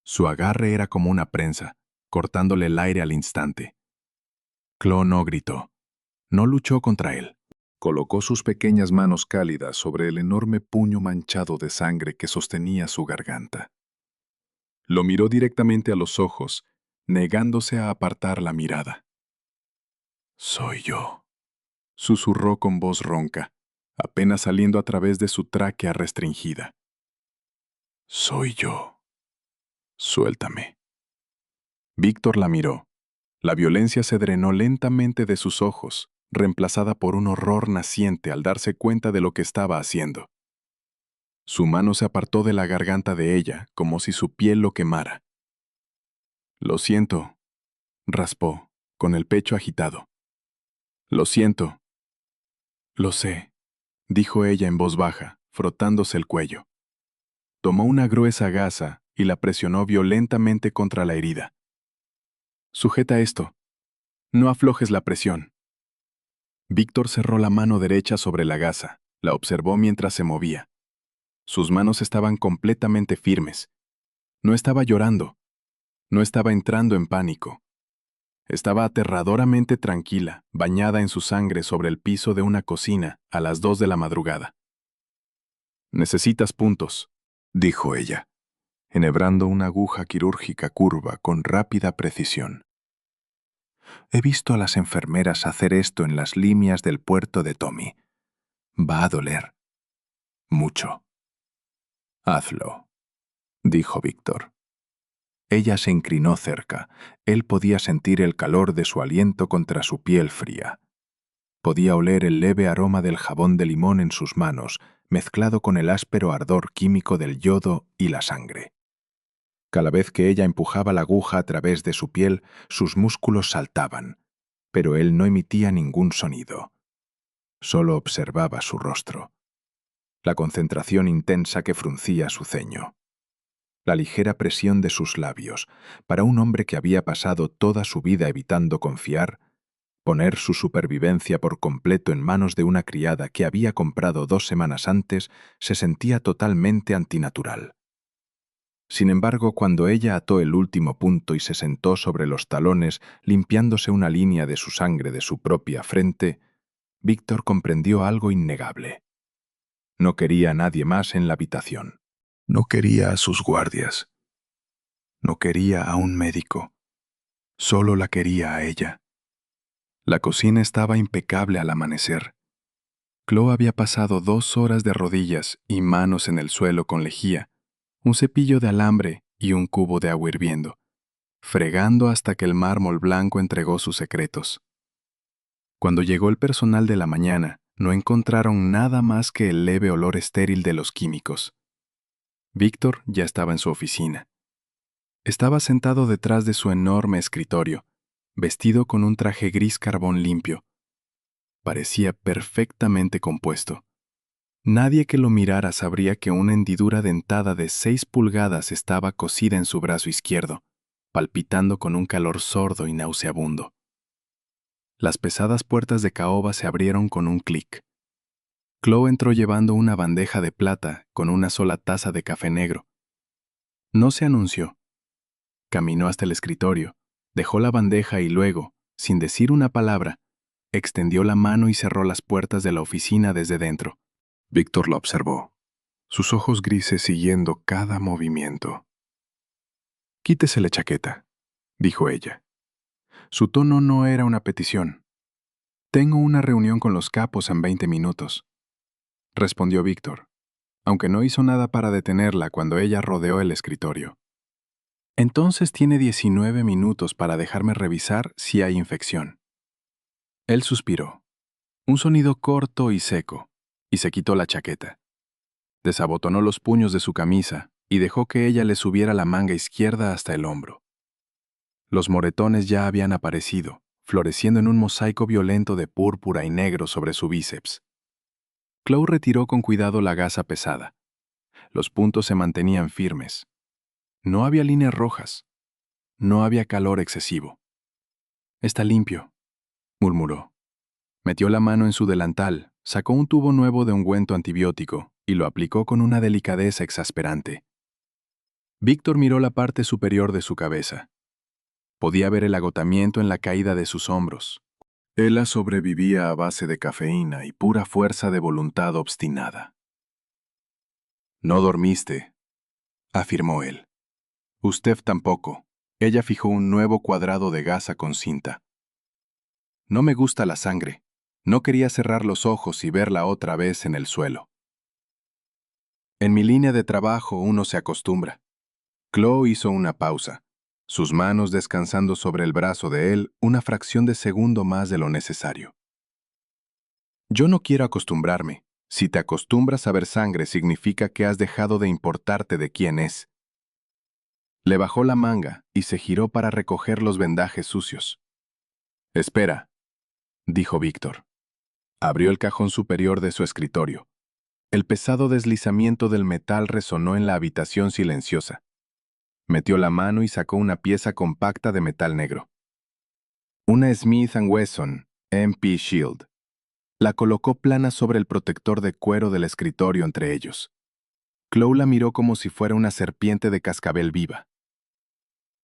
Su agarre era como una prensa, cortándole el aire al instante. Chloe no gritó, no luchó contra él. Colocó sus pequeñas manos cálidas sobre el enorme puño manchado de sangre que sostenía su garganta. Lo miró directamente a los ojos, negándose a apartar la mirada. «Soy yo», susurró con voz ronca, apenas saliendo a través de su tráquea restringida. «Soy yo. Suéltame». Víctor la miró. La violencia se drenó lentamente de sus ojos, reemplazada por un horror naciente al darse cuenta de lo que estaba haciendo. Su mano se apartó de la garganta de ella, como si su piel lo quemara. «Lo siento», raspó, con el pecho agitado. «Lo siento». «Lo sé», dijo ella en voz baja, frotándose el cuello. Tomó una gruesa gasa y la presionó violentamente contra la herida. «Sujeta esto. No aflojes la presión». Víctor cerró la mano derecha sobre la gasa, la observó mientras se movía. Sus manos estaban completamente firmes. No estaba llorando. No estaba entrando en pánico. Estaba aterradoramente tranquila, bañada en su sangre sobre el piso de una cocina a las 2 de la madrugada. «Necesitas puntos», dijo ella, enhebrando una aguja quirúrgica curva con rápida precisión. «He visto a las enfermeras hacer esto en las líneas del puerto de Tommy. Va a doler. Mucho». «Hazlo», dijo Víctor. Ella se inclinó cerca. Él podía sentir el calor de su aliento contra su piel fría. Podía oler el leve aroma del jabón de limón en sus manos, mezclado con el áspero ardor químico del yodo y la sangre. Cada vez que ella empujaba la aguja a través de su piel, sus músculos saltaban, pero él no emitía ningún sonido. Solo observaba su rostro, la concentración intensa que fruncía su ceño, la ligera presión de sus labios. Para un hombre que había pasado toda su vida evitando confiar, poner su supervivencia por completo en manos de una criada que había comprado 2 semanas antes se sentía totalmente antinatural. Sin embargo, cuando ella ató el último punto y se sentó sobre los talones, limpiándose una línea de su sangre de su propia frente, Víctor comprendió algo innegable. No quería a nadie más en la habitación. No quería a sus guardias. No quería a un médico. Solo la quería a ella. La cocina estaba impecable al amanecer. Chloe había pasado 2 horas de rodillas y manos en el suelo con lejía, un cepillo de alambre y un cubo de agua hirviendo, fregando hasta que el mármol blanco entregó sus secretos. Cuando llegó el personal de la mañana, no encontraron nada más que el leve olor estéril de los químicos. Víctor ya estaba en su oficina. Estaba sentado detrás de su enorme escritorio, vestido con un traje gris carbón limpio. Parecía perfectamente compuesto. Nadie que lo mirara sabría que una hendidura dentada de 6 pulgadas estaba cosida en su brazo izquierdo, palpitando con un calor sordo y nauseabundo. Las pesadas puertas de caoba se abrieron con un clic. Chloe entró llevando una bandeja de plata con una sola taza de café negro. No se anunció. Caminó hasta el escritorio, dejó la bandeja y luego, sin decir una palabra, extendió la mano y cerró las puertas de la oficina desde dentro. Víctor la observó, sus ojos grises siguiendo cada movimiento. «Quítese la chaqueta», dijo ella. Su tono no era una petición. «Tengo una reunión con los capos en 20 minutos», respondió Víctor, aunque no hizo nada para detenerla cuando ella rodeó el escritorio. «Entonces tiene 19 minutos para dejarme revisar si hay infección». Él suspiró, un sonido corto y seco, y se quitó la chaqueta. Desabotonó los puños de su camisa y dejó que ella le subiera la manga izquierda hasta el hombro. Los moretones ya habían aparecido, floreciendo en un mosaico violento de púrpura y negro sobre su bíceps. Chloe retiró con cuidado la gasa pesada. Los puntos se mantenían firmes. No había líneas rojas. No había calor excesivo. «Está limpio», murmuró. Metió la mano en su delantal, sacó un tubo nuevo de ungüento antibiótico y lo aplicó con una delicadeza exasperante. Víctor miró la parte superior de su cabeza. Podía ver el agotamiento en la caída de sus hombros. Ella sobrevivía a base de cafeína y pura fuerza de voluntad obstinada. «No dormiste», afirmó él. «Usted tampoco». Ella fijó un nuevo cuadrado de gasa con cinta. «No me gusta la sangre». No quería cerrar los ojos y verla otra vez en el suelo. En mi línea de trabajo uno se acostumbra. Chloe hizo una pausa, sus manos descansando sobre el brazo de él una fracción de segundo más de lo necesario. Yo no quiero acostumbrarme. Si te acostumbras a ver sangre significa que has dejado de importarte de quién es. Le bajó la manga y se giró para recoger los vendajes sucios. «Espera», dijo Víctor. Abrió el cajón superior de su escritorio. El pesado deslizamiento del metal resonó en la habitación silenciosa. Metió la mano y sacó una pieza compacta de metal negro. Una Smith & Wesson MP Shield. La colocó plana sobre el protector de cuero del escritorio entre ellos. Chloe la miró como si fuera una serpiente de cascabel viva.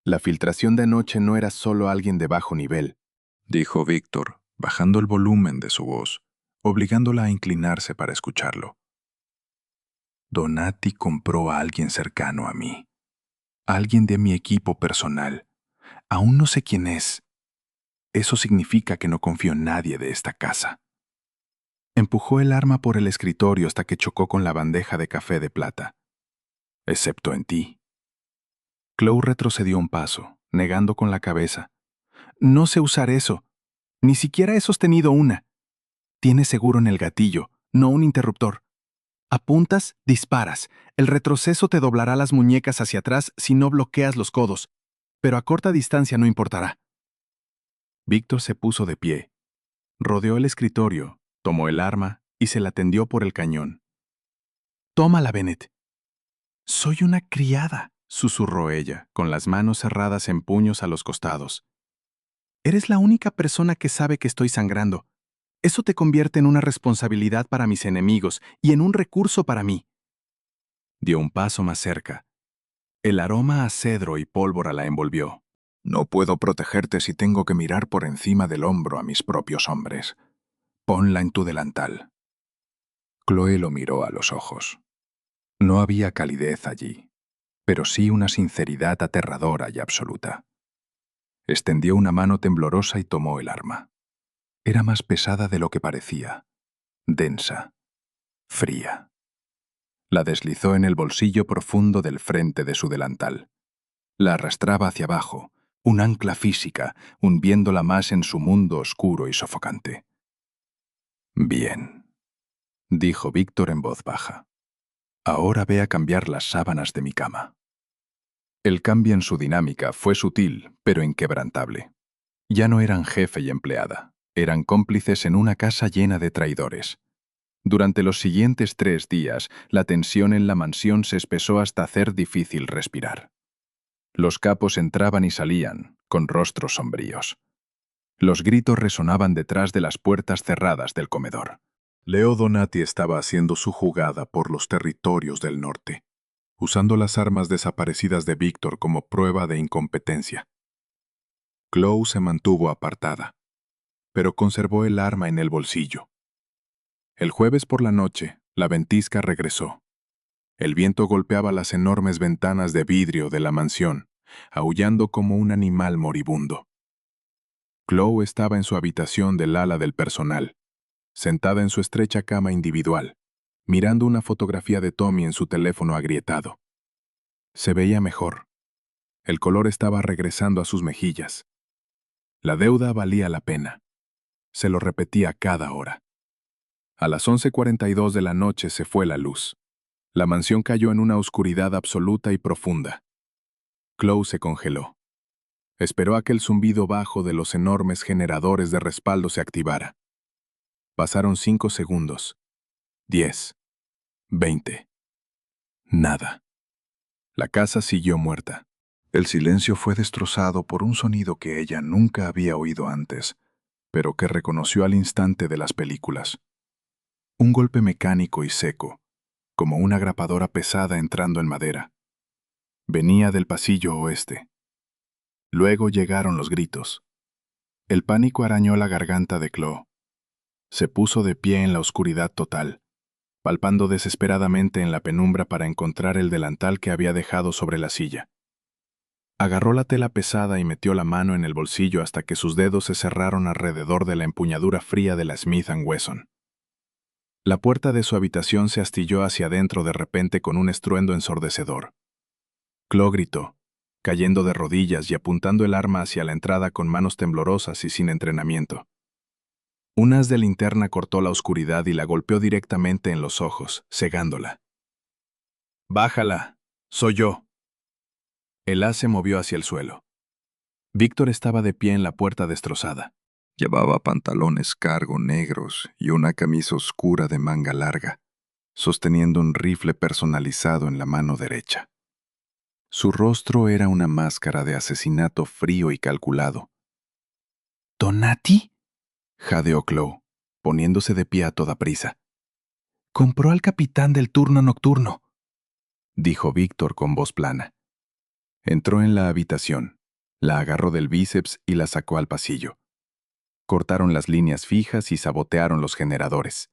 La filtración de anoche no era solo alguien de bajo nivel, dijo Víctor, bajando el volumen de su voz, obligándola a inclinarse para escucharlo. Donati compró a alguien cercano a mí, alguien de mi equipo personal. Aún no sé quién es. Eso significa que no confío en nadie de esta casa. Empujó el arma por el escritorio hasta que chocó con la bandeja de café de plata. Excepto en ti. Chloe retrocedió un paso, negando con la cabeza. No sé usar eso. Ni siquiera he sostenido una. Tienes seguro en el gatillo, no un interruptor. Apuntas, disparas. El retroceso te doblará las muñecas hacia atrás si no bloqueas los codos, pero a corta distancia no importará. Víctor se puso de pie. Rodeó el escritorio, tomó el arma y se la tendió por el cañón. «Tómala, Bennett». «Soy una criada», susurró ella, con las manos cerradas en puños a los costados. «Eres la única persona que sabe que estoy sangrando. Eso te convierte en una responsabilidad para mis enemigos y en un recurso para mí». Dio un paso más cerca. El aroma a cedro y pólvora la envolvió. «No puedo protegerte si tengo que mirar por encima del hombro a mis propios hombres. Ponla en tu delantal». Chloe lo miró a los ojos. No había calidez allí, pero sí una sinceridad aterradora y absoluta. Extendió una mano temblorosa y tomó el arma. Era más pesada de lo que parecía, densa, fría. La deslizó en el bolsillo profundo del frente de su delantal. La arrastraba hacia abajo, un ancla física, hundiéndola más en su mundo oscuro y sofocante. «Bien», dijo Víctor en voz baja. «Ahora ve a cambiar las sábanas de mi cama». El cambio en su dinámica fue sutil, pero inquebrantable. Ya no eran jefe y empleada, eran cómplices en una casa llena de traidores. Durante los siguientes 3 días, la tensión en la mansión se espesó hasta hacer difícil respirar. Los capos entraban y salían, con rostros sombríos. Los gritos resonaban detrás de las puertas cerradas del comedor. Leo Donati estaba haciendo su jugada por los territorios del norte, usando las armas desaparecidas de Víctor como prueba de incompetencia. Chloe se mantuvo apartada, pero conservó el arma en el bolsillo. El jueves por la noche, la ventisca regresó. El viento golpeaba las enormes ventanas de vidrio de la mansión, aullando como un animal moribundo. Chloe estaba en su habitación del ala del personal, sentada en su estrecha cama individual, mirando una fotografía de Tommy en su teléfono agrietado. Se veía mejor. El color estaba regresando a sus mejillas. La deuda valía la pena. Se lo repetía cada hora. A las 11:42 de la noche se fue la luz. La mansión cayó en una oscuridad absoluta y profunda. Chloe se congeló. Esperó a que el zumbido bajo de los enormes generadores de respaldo se activara. Pasaron 5 segundos. 10. 20. Nada. La casa siguió muerta. El silencio fue destrozado por un sonido que ella nunca había oído antes, pero que reconoció al instante de las películas. Un golpe mecánico y seco, como una grapadora pesada entrando en madera. Venía del pasillo oeste. Luego llegaron los gritos. El pánico arañó la garganta de Chloe. Se puso de pie en la oscuridad total, palpando desesperadamente en la penumbra para encontrar el delantal que había dejado sobre la silla. Agarró la tela pesada y metió la mano en el bolsillo hasta que sus dedos se cerraron alrededor de la empuñadura fría de la Smith & Wesson. La puerta de su habitación se astilló hacia adentro de repente con un estruendo ensordecedor. Chloe gritó, cayendo de rodillas y apuntando el arma hacia la entrada con manos temblorosas y sin entrenamiento. Un haz de linterna cortó la oscuridad y la golpeó directamente en los ojos, cegándola. «¡Bájala! ¡Soy yo!». El haz se movió hacia el suelo. Víctor estaba de pie en la puerta destrozada. Llevaba pantalones cargo negros y una camisa oscura de manga larga, sosteniendo un rifle personalizado en la mano derecha. Su rostro era una máscara de asesinato frío y calculado. «¿Donati?», jadeó Chloe, poniéndose de pie a toda prisa. «Compró al capitán del turno nocturno», dijo Víctor con voz plana. Entró en la habitación, la agarró del bíceps y la sacó al pasillo. Cortaron las líneas fijas y sabotearon los generadores.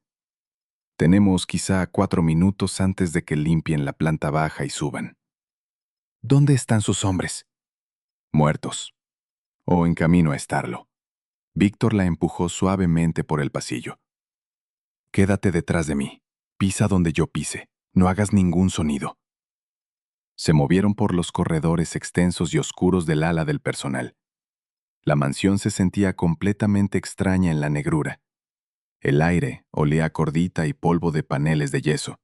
Tenemos quizá 4 minutos antes de que limpien la planta baja y suban. «¿Dónde están sus hombres?». «Muertos. O en camino a estarlo». Víctor la empujó suavemente por el pasillo. «Quédate detrás de mí. Pisa donde yo pise. No hagas ningún sonido». Se movieron por los corredores extensos y oscuros del ala del personal. La mansión se sentía completamente extraña en la negrura. El aire olía a cordita y polvo de paneles de yeso.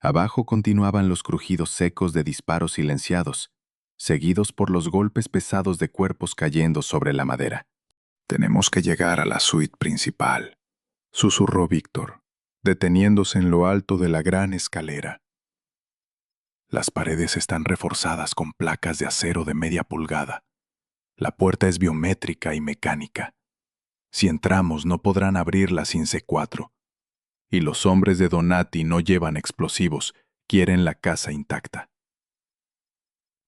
Abajo continuaban los crujidos secos de disparos silenciados, seguidos por los golpes pesados de cuerpos cayendo sobre la madera. «Tenemos que llegar a la suite principal», susurró Víctor, deteniéndose en lo alto de la gran escalera. «Las paredes están reforzadas con placas de acero de media pulgada. La puerta es biométrica y mecánica. Si entramos no podrán abrirla sin C4. Y los hombres de Donati no llevan explosivos, quieren la casa intacta».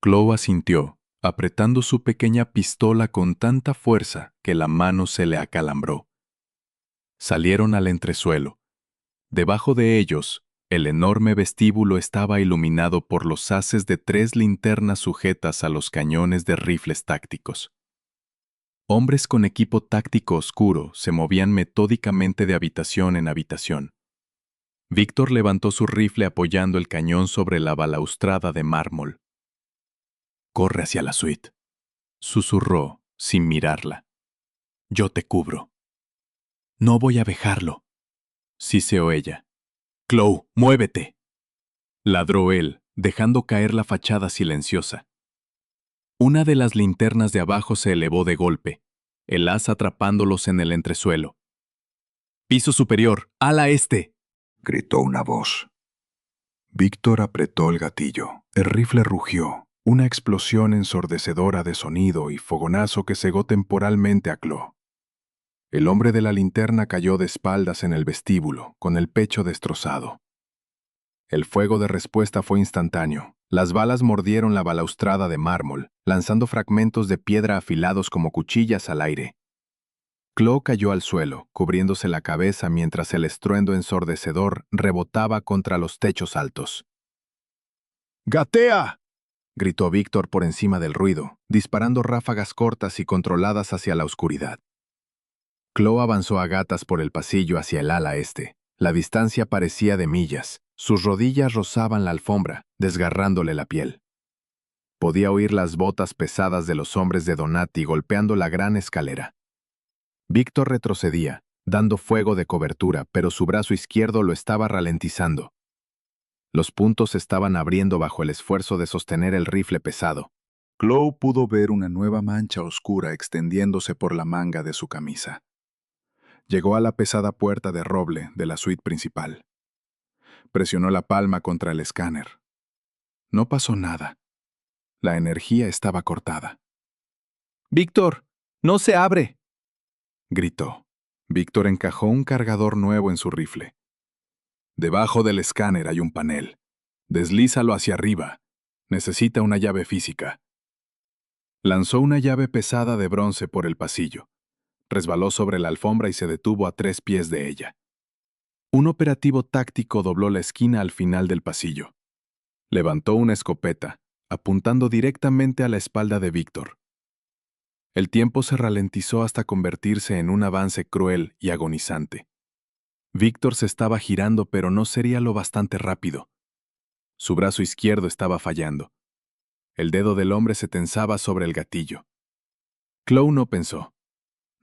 Chloe asintió, apretando su pequeña pistola con tanta fuerza que la mano se le acalambró. Salieron al entresuelo. Debajo de ellos, el enorme vestíbulo estaba iluminado por los haces de 3 linternas sujetas a los cañones de rifles tácticos. Hombres con equipo táctico oscuro se movían metódicamente de habitación en habitación. Víctor levantó su rifle apoyando el cañón sobre la balaustrada de mármol. «Corre hacia la suite», susurró, sin mirarla. «Yo te cubro». «No voy a dejarlo», siseó ella. «Chloe, muévete», ladró él, dejando caer la fachada silenciosa. Una de las linternas de abajo se elevó de golpe, el haz atrapándolos en el entresuelo. «Piso superior, ala este», gritó una voz. Víctor apretó el gatillo. El rifle rugió, una explosión ensordecedora de sonido y fogonazo que cegó temporalmente a Chloe. El hombre de la linterna cayó de espaldas en el vestíbulo, con el pecho destrozado. El fuego de respuesta fue instantáneo. Las balas mordieron la balaustrada de mármol, lanzando fragmentos de piedra afilados como cuchillas al aire. Chloe cayó al suelo, cubriéndose la cabeza mientras el estruendo ensordecedor rebotaba contra los techos altos. «¡Gatea!», gritó Víctor por encima del ruido, disparando ráfagas cortas y controladas hacia la oscuridad. Chloe avanzó a gatas por el pasillo hacia el ala este. La distancia parecía de millas. Sus rodillas rozaban la alfombra, desgarrándole la piel. Podía oír las botas pesadas de los hombres de Donati golpeando la gran escalera. Víctor retrocedía, dando fuego de cobertura, pero su brazo izquierdo lo estaba ralentizando. Los puntos estaban abriendo bajo el esfuerzo de sostener el rifle pesado. Chloe pudo ver una nueva mancha oscura extendiéndose por la manga de su camisa. Llegó a la pesada puerta de roble de la suite principal. Presionó la palma contra el escáner. No pasó nada. La energía estaba cortada. «¡Víctor! ¡No se abre!», gritó. Víctor encajó un cargador nuevo en su rifle. Debajo del escáner hay un panel. Deslízalo hacia arriba. Necesita una llave física. Lanzó una llave pesada de bronce por el pasillo. Resbaló sobre la alfombra y se detuvo a 3 pies de ella. Un operativo táctico dobló la esquina al final del pasillo. Levantó una escopeta, apuntando directamente a la espalda de Víctor. El tiempo se ralentizó hasta convertirse en un avance cruel y agonizante. Víctor se estaba girando, pero no sería lo bastante rápido. Su brazo izquierdo estaba fallando. El dedo del hombre se tensaba sobre el gatillo. Chloe no pensó.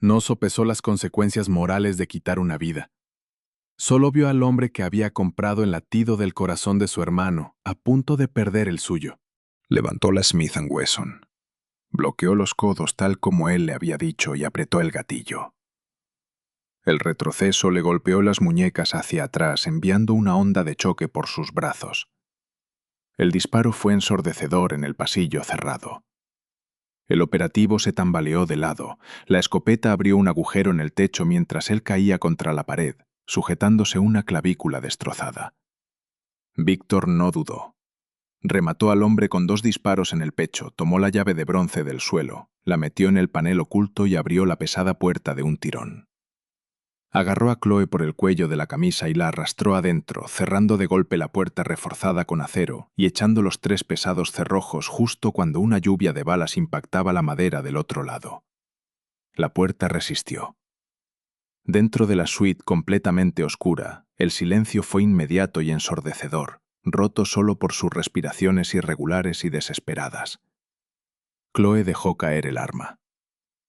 No sopesó las consecuencias morales de quitar una vida. Solo vio al hombre que había comprado el latido del corazón de su hermano, a punto de perder el suyo. Levantó la Smith & Wesson. Bloqueó los codos tal como él le había dicho y apretó el gatillo. El retroceso le golpeó las muñecas hacia atrás, enviando una onda de choque por sus brazos. El disparo fue ensordecedor en el pasillo cerrado. El operativo se tambaleó de lado. La escopeta abrió un agujero en el techo mientras él caía contra la pared, sujetándose una clavícula destrozada. Víctor no dudó. Remató al hombre con 2 disparos en el pecho, tomó la llave de bronce del suelo, la metió en el panel oculto y abrió la pesada puerta de un tirón. Agarró a Chloe por el cuello de la camisa y la arrastró adentro, cerrando de golpe la puerta reforzada con acero y echando los 3 pesados cerrojos justo cuando una lluvia de balas impactaba la madera del otro lado. La puerta resistió. Dentro de la suite completamente oscura, el silencio fue inmediato y ensordecedor, roto solo por sus respiraciones irregulares y desesperadas. Chloe dejó caer el arma.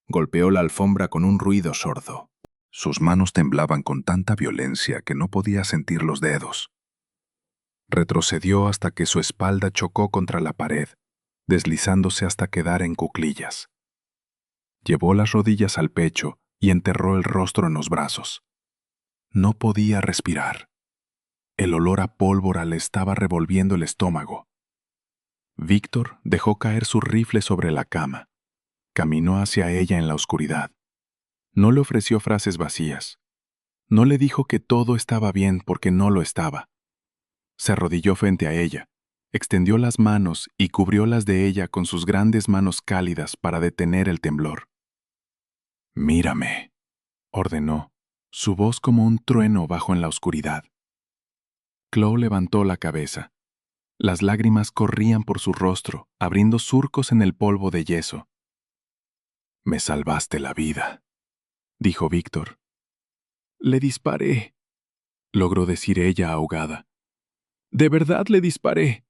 Golpeó la alfombra con un ruido sordo. Sus manos temblaban con tanta violencia que no podía sentir los dedos. Retrocedió hasta que su espalda chocó contra la pared, deslizándose hasta quedar en cuclillas. Llevó las rodillas al pecho y enterró el rostro en los brazos. No podía respirar. El olor a pólvora le estaba revolviendo el estómago. Víctor dejó caer su rifle sobre la cama. Caminó hacia ella en la oscuridad. No le ofreció frases vacías. No le dijo que todo estaba bien porque no lo estaba. Se arrodilló frente a ella, extendió las manos y cubrió las de ella con sus grandes manos cálidas para detener el temblor. «Mírame», ordenó, su voz como un trueno bajo en la oscuridad. Chloe levantó la cabeza. Las lágrimas corrían por su rostro, abriendo surcos en el polvo de yeso. «Me salvaste la vida», dijo Víctor. «Le disparé», logró decir ella ahogada. «De verdad le disparé».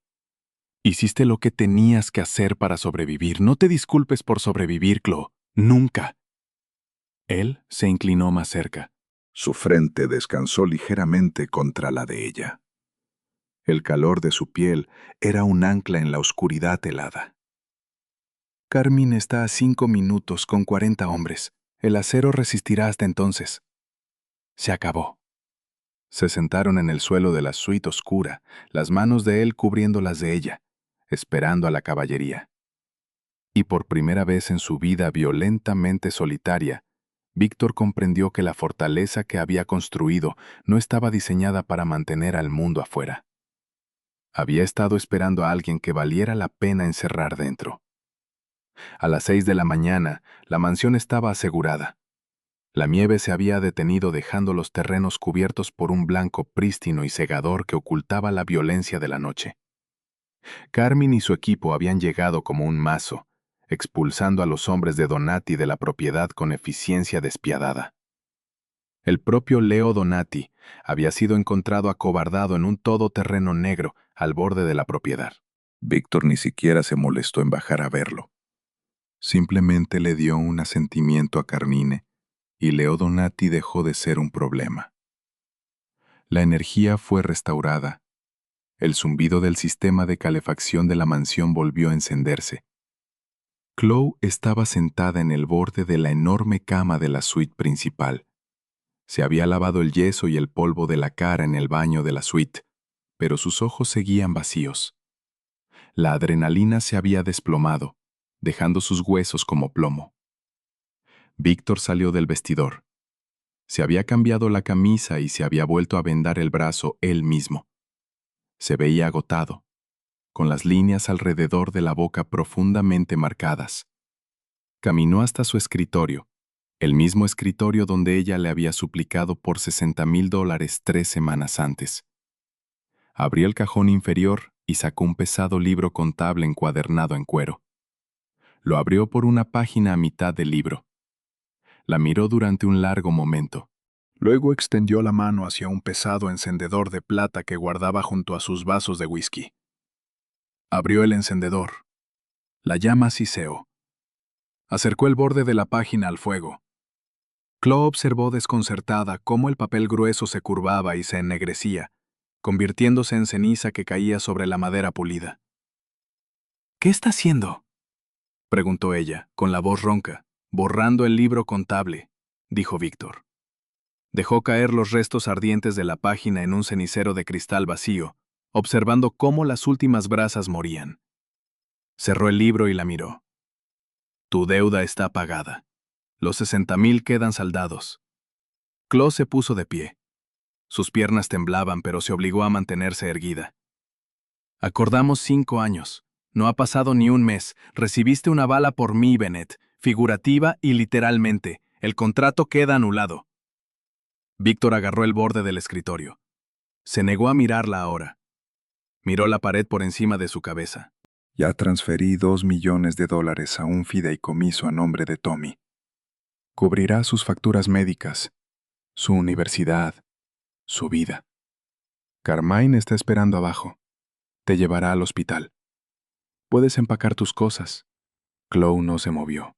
«Hiciste lo que tenías que hacer para sobrevivir. No te disculpes por sobrevivir, Chloe. Nunca». Él se inclinó más cerca. Su frente descansó ligeramente contra la de ella. El calor de su piel era un ancla en la oscuridad helada. «Carmine está a 5 minutos con 40 hombres. El acero resistirá hasta entonces». Se acabó. Se sentaron en el suelo de la suite oscura, las manos de él cubriendo las de ella, esperando a la caballería. Y por primera vez en su vida violentamente solitaria, Víctor comprendió que la fortaleza que había construido no estaba diseñada para mantener al mundo afuera. Había estado esperando a alguien que valiera la pena encerrar dentro. A las 6 de la mañana, la mansión estaba asegurada. La nieve se había detenido dejando los terrenos cubiertos por un blanco prístino y cegador que ocultaba la violencia de la noche. Carmine y su equipo habían llegado como un mazo, expulsando a los hombres de Donati de la propiedad con eficiencia despiadada. El propio Leo Donati había sido encontrado acobardado en un todoterreno negro al borde de la propiedad. Víctor ni siquiera se molestó en bajar a verlo. Simplemente le dio un asentimiento a Carmine y Leo Donati dejó de ser un problema. La energía fue restaurada. El zumbido del sistema de calefacción de la mansión volvió a encenderse. Chloe estaba sentada en el borde de la enorme cama de la suite principal. Se había lavado el yeso y el polvo de la cara en el baño de la suite, pero sus ojos seguían vacíos. La adrenalina se había desplomado, dejando sus huesos como plomo. Víctor salió del vestidor. Se había cambiado la camisa y se había vuelto a vendar el brazo él mismo. Se veía agotado, con las líneas alrededor de la boca profundamente marcadas. Caminó hasta su escritorio, el mismo escritorio donde ella le había suplicado por $60,000 3 semanas antes. Abrió el cajón inferior y sacó un pesado libro contable encuadernado en cuero. Lo abrió por una página a mitad del libro. La miró durante un largo momento. Luego extendió la mano hacia un pesado encendedor de plata que guardaba junto a sus vasos de whisky. Abrió el encendedor. La llama siseó. Acercó el borde de la página al fuego. Chloe observó desconcertada cómo el papel grueso se curvaba y se ennegrecía, convirtiéndose en ceniza que caía sobre la madera pulida. ¿Qué está haciendo?, preguntó ella, con la voz ronca. Borrando el libro contable, dijo Víctor. Dejó caer los restos ardientes de la página en un cenicero de cristal vacío, observando cómo las últimas brasas morían. Cerró el libro y la miró. Tu deuda está pagada. Los 60,000 quedan saldados. Chloe se puso de pie. Sus piernas temblaban, pero se obligó a mantenerse erguida. Acordamos 5 años. No ha pasado ni un mes. Recibiste una bala por mí, Bennett, figurativa y literalmente. El contrato queda anulado. Víctor agarró el borde del escritorio. Se negó a mirarla ahora. Miró la pared por encima de su cabeza. Ya transferí $2 millones a un fideicomiso a nombre de Tommy. Cubrirá sus facturas médicas, su universidad, su vida. Carmine está esperando abajo. Te llevará al hospital. Puedes empacar tus cosas. Chloe no se movió.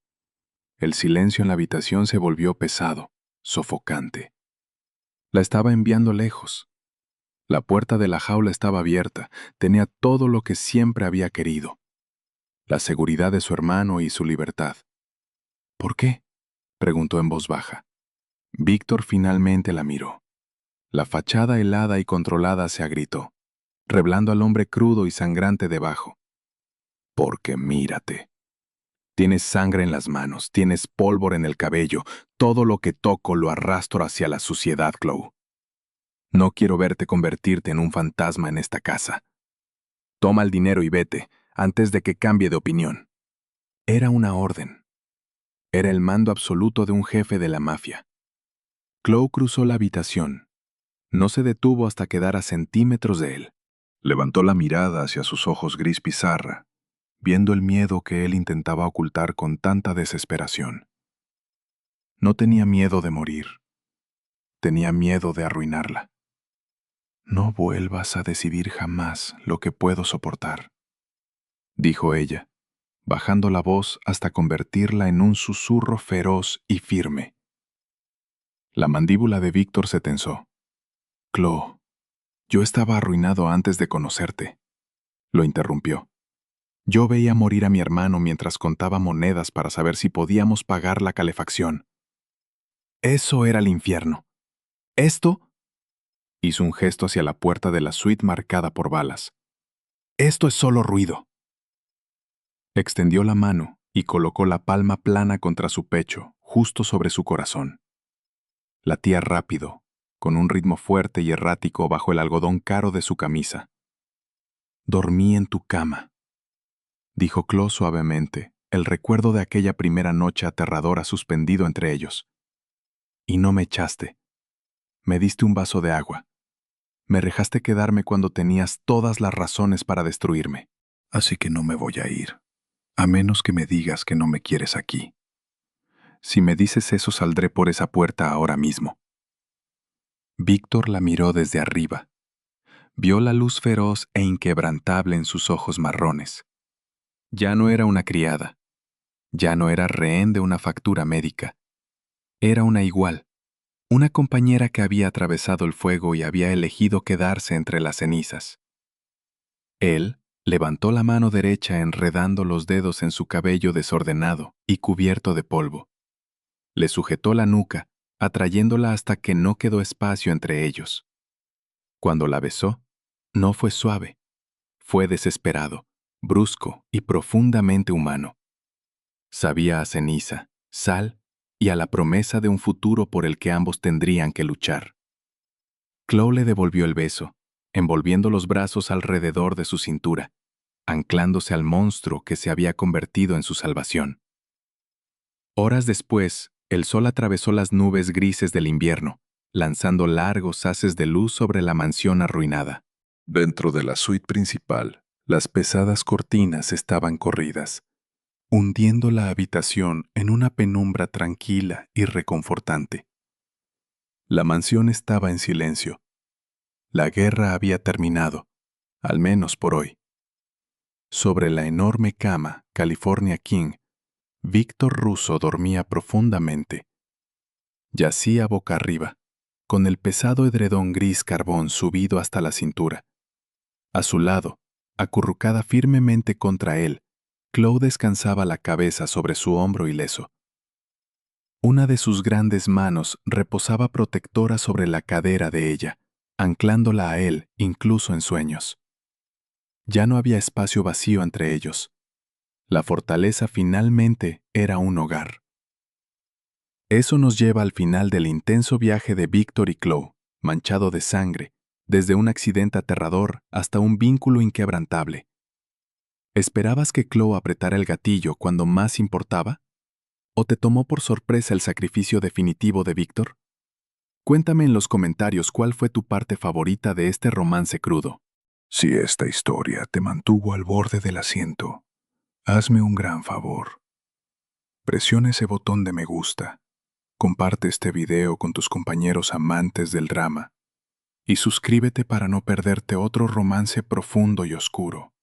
El silencio en la habitación se volvió pesado, sofocante. La estaba enviando lejos. La puerta de la jaula estaba abierta, tenía todo lo que siempre había querido. La seguridad de su hermano y su libertad. ¿Por qué?, preguntó en voz baja. Víctor finalmente la miró. La fachada helada y controlada se agrietó, revelando al hombre crudo y sangrante debajo. Porque mírate. Tienes sangre en las manos, tienes pólvora en el cabello, todo lo que toco lo arrastro hacia la suciedad, Chloe. No quiero verte convertirte en un fantasma en esta casa. Toma el dinero y vete, antes de que cambie de opinión. Era una orden. Era el mando absoluto de un jefe de la mafia. Chloe cruzó la habitación. No se detuvo hasta quedar a centímetros de él. Levantó la mirada hacia sus ojos gris pizarra, viendo el miedo que él intentaba ocultar con tanta desesperación. No tenía miedo de morir. Tenía miedo de arruinarla. No vuelvas a decidir jamás lo que puedo soportar, dijo ella, bajando la voz hasta convertirla en un susurro feroz y firme. La mandíbula de Víctor se tensó. Chloe, yo estaba arruinado antes de conocerte, lo interrumpió. Yo veía morir a mi hermano mientras contaba monedas para saber si podíamos pagar la calefacción. Eso era el infierno. Esto... Hizo un gesto hacia la puerta de la suite marcada por balas. Esto es solo ruido. Extendió la mano y colocó la palma plana contra su pecho, justo sobre su corazón. Latía rápido, con un ritmo fuerte y errático bajo el algodón caro de su camisa. Dormí en tu cama, dijo Chloe suavemente, el recuerdo de aquella primera noche aterradora suspendido entre ellos. Y no me echaste. Me diste un vaso de agua. Me dejaste quedarme cuando tenías todas las razones para destruirme. Así que no me voy a ir, a menos que me digas que no me quieres aquí. Si me dices eso, saldré por esa puerta ahora mismo. Víctor la miró desde arriba. Vio la luz feroz e inquebrantable en sus ojos marrones. Ya no era una criada. Ya no era rehén de una factura médica. Era una igual. Una compañera que había atravesado el fuego y había elegido quedarse entre las cenizas. Él levantó la mano derecha enredando los dedos en su cabello desordenado y cubierto de polvo. Le sujetó la nuca, atrayéndola hasta que no quedó espacio entre ellos. Cuando la besó, no fue suave. Fue desesperado, brusco y profundamente humano. Sabía a ceniza, sal y a la promesa de un futuro por el que ambos tendrían que luchar. Chloe le devolvió el beso, envolviendo los brazos alrededor de su cintura, anclándose al monstruo que se había convertido en su salvación. Horas después, el sol atravesó las nubes grises del invierno, lanzando largos haces de luz sobre la mansión arruinada. Dentro de la suite principal, las pesadas cortinas estaban corridas, hundiendo la habitación en una penumbra tranquila y reconfortante. La mansión estaba en silencio. La guerra había terminado, al menos por hoy. Sobre la enorme cama California King, Víctor Russo dormía profundamente. Yacía boca arriba, con el pesado edredón gris carbón subido hasta la cintura. A su lado, acurrucada firmemente contra él, Chloe descansaba la cabeza sobre su hombro ileso. Una de sus grandes manos reposaba protectora sobre la cadera de ella, anclándola a él incluso en sueños. Ya no había espacio vacío entre ellos. La fortaleza finalmente era un hogar. Eso nos lleva al final del intenso viaje de Víctor y Chloe, manchado de sangre, desde un accidente aterrador hasta un vínculo inquebrantable. ¿Esperabas que Chloe apretara el gatillo cuando más importaba? ¿O te tomó por sorpresa el sacrificio definitivo de Víctor? Cuéntame en los comentarios cuál fue tu parte favorita de este romance crudo. Si esta historia te mantuvo al borde del asiento, hazme un gran favor. Presiona ese botón de me gusta, comparte este video con tus compañeros amantes del drama y suscríbete para no perderte otro romance profundo y oscuro.